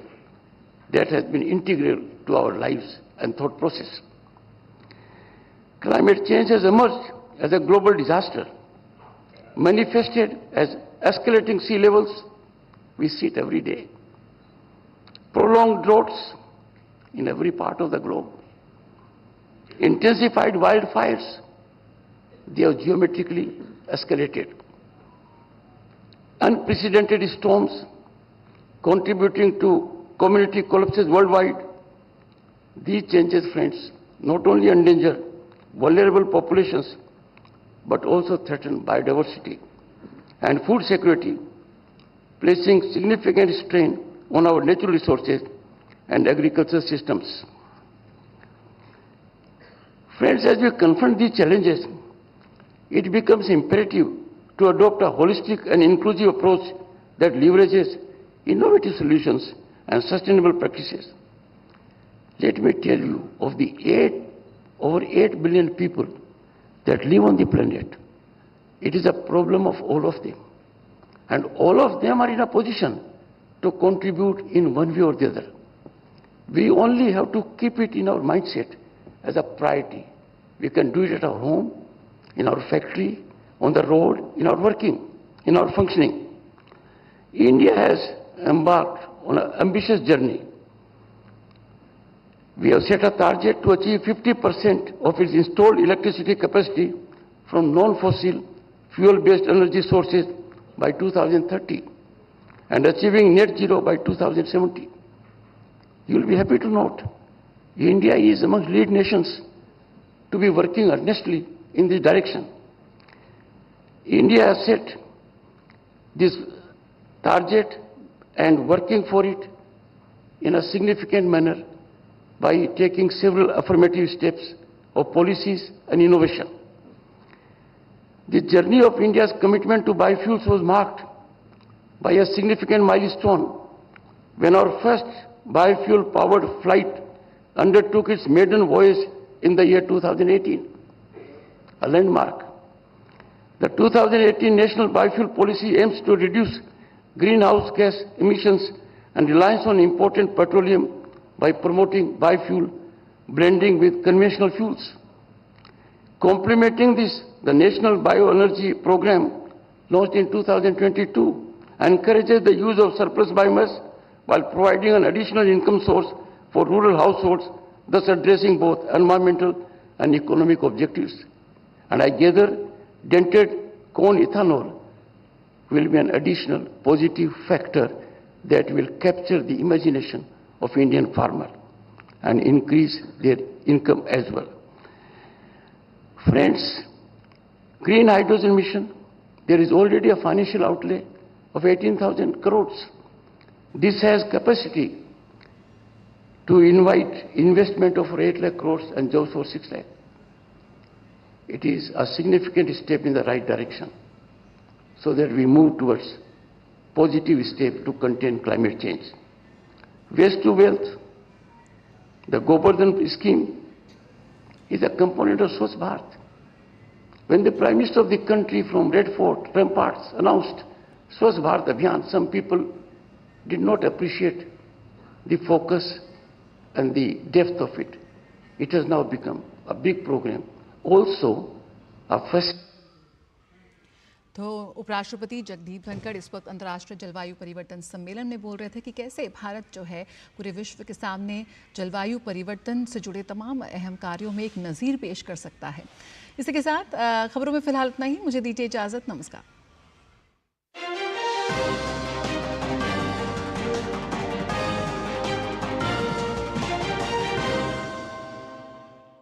that has been integral to our lives and thought process. Climate change has emerged as a global disaster, manifested as escalating sea levels. We see it every day. Prolonged droughts in every part of the globe. Intensified wildfires, they have geometrically escalated. Unprecedented storms contributing to community collapses worldwide. These changes, friends, not only endanger vulnerable populations, but also threaten biodiversity and food security, placing significant strain on our natural resources and agricultural systems. Friends, as we confront these challenges, it becomes imperative to adopt a holistic and inclusive approach that leverages innovative solutions and sustainable practices. Let me tell you, of the over 8 billion people that live on the planet, it is a problem of all of them. And all of them are in a position to contribute in one way or the other. We only have to keep it in our mindset as a priority. We can do it at our home, in our factory, on the road, in our working, in our functioning. India has embarked on an ambitious journey We have set a target to achieve 50% of its installed electricity capacity from non-fossil fuel-based energy sources by 2030 and achieving net zero by 2070. You will be happy to note India is among lead nations to be working earnestly in this direction. India has set this target and working for it in a significant manner by taking several affirmative steps of policies and innovation. The journey of India's commitment to biofuels was marked by a significant milestone when our first biofuel-powered flight undertook its maiden voyage in the year 2018, a landmark. The 2018 National Biofuel Policy aims to reduce greenhouse gas emissions and reliance on imported petroleum by promoting biofuel blending with conventional fuels. Complementing this, the National Bioenergy Program, launched in 2022, encourages the use of surplus biomass while providing an additional income source for rural households, thus addressing both environmental and economic objectives. And I gather dented corn ethanol will be an additional positive factor that will capture the imagination of Indian farmer and increase their income as well. Friends, green hydrogen mission, there is already a financial outlay of 18,000 crores. This has capacity to invite investment of 8 lakh crores and jobs for 6 lakh. It is a significant step in the right direction so that we move towards positive step to contain climate change. Waste to wealth, the Govardhan scheme is a component of Swachh Bharat. When the Prime Minister of the country from Red Fort, ramparts, announced Swachh Bharat Abhiyan, some people did not appreciate the focus and the depth of it. It has now become a big program, also a first. तो उपराष्ट्रपति जगदीप धनखड़ इस वक्त अंतर्राष्ट्रीय जलवायु परिवर्तन सम्मेलन में बोल रहे थे कि कैसे भारत जो है पूरे विश्व के सामने जलवायु परिवर्तन से जुड़े तमाम अहम कार्यों में एक नज़ीर पेश कर सकता है। इसी के साथ खबरों में फिलहाल इतना ही। मुझे दीजिए इजाज़त। नमस्कार।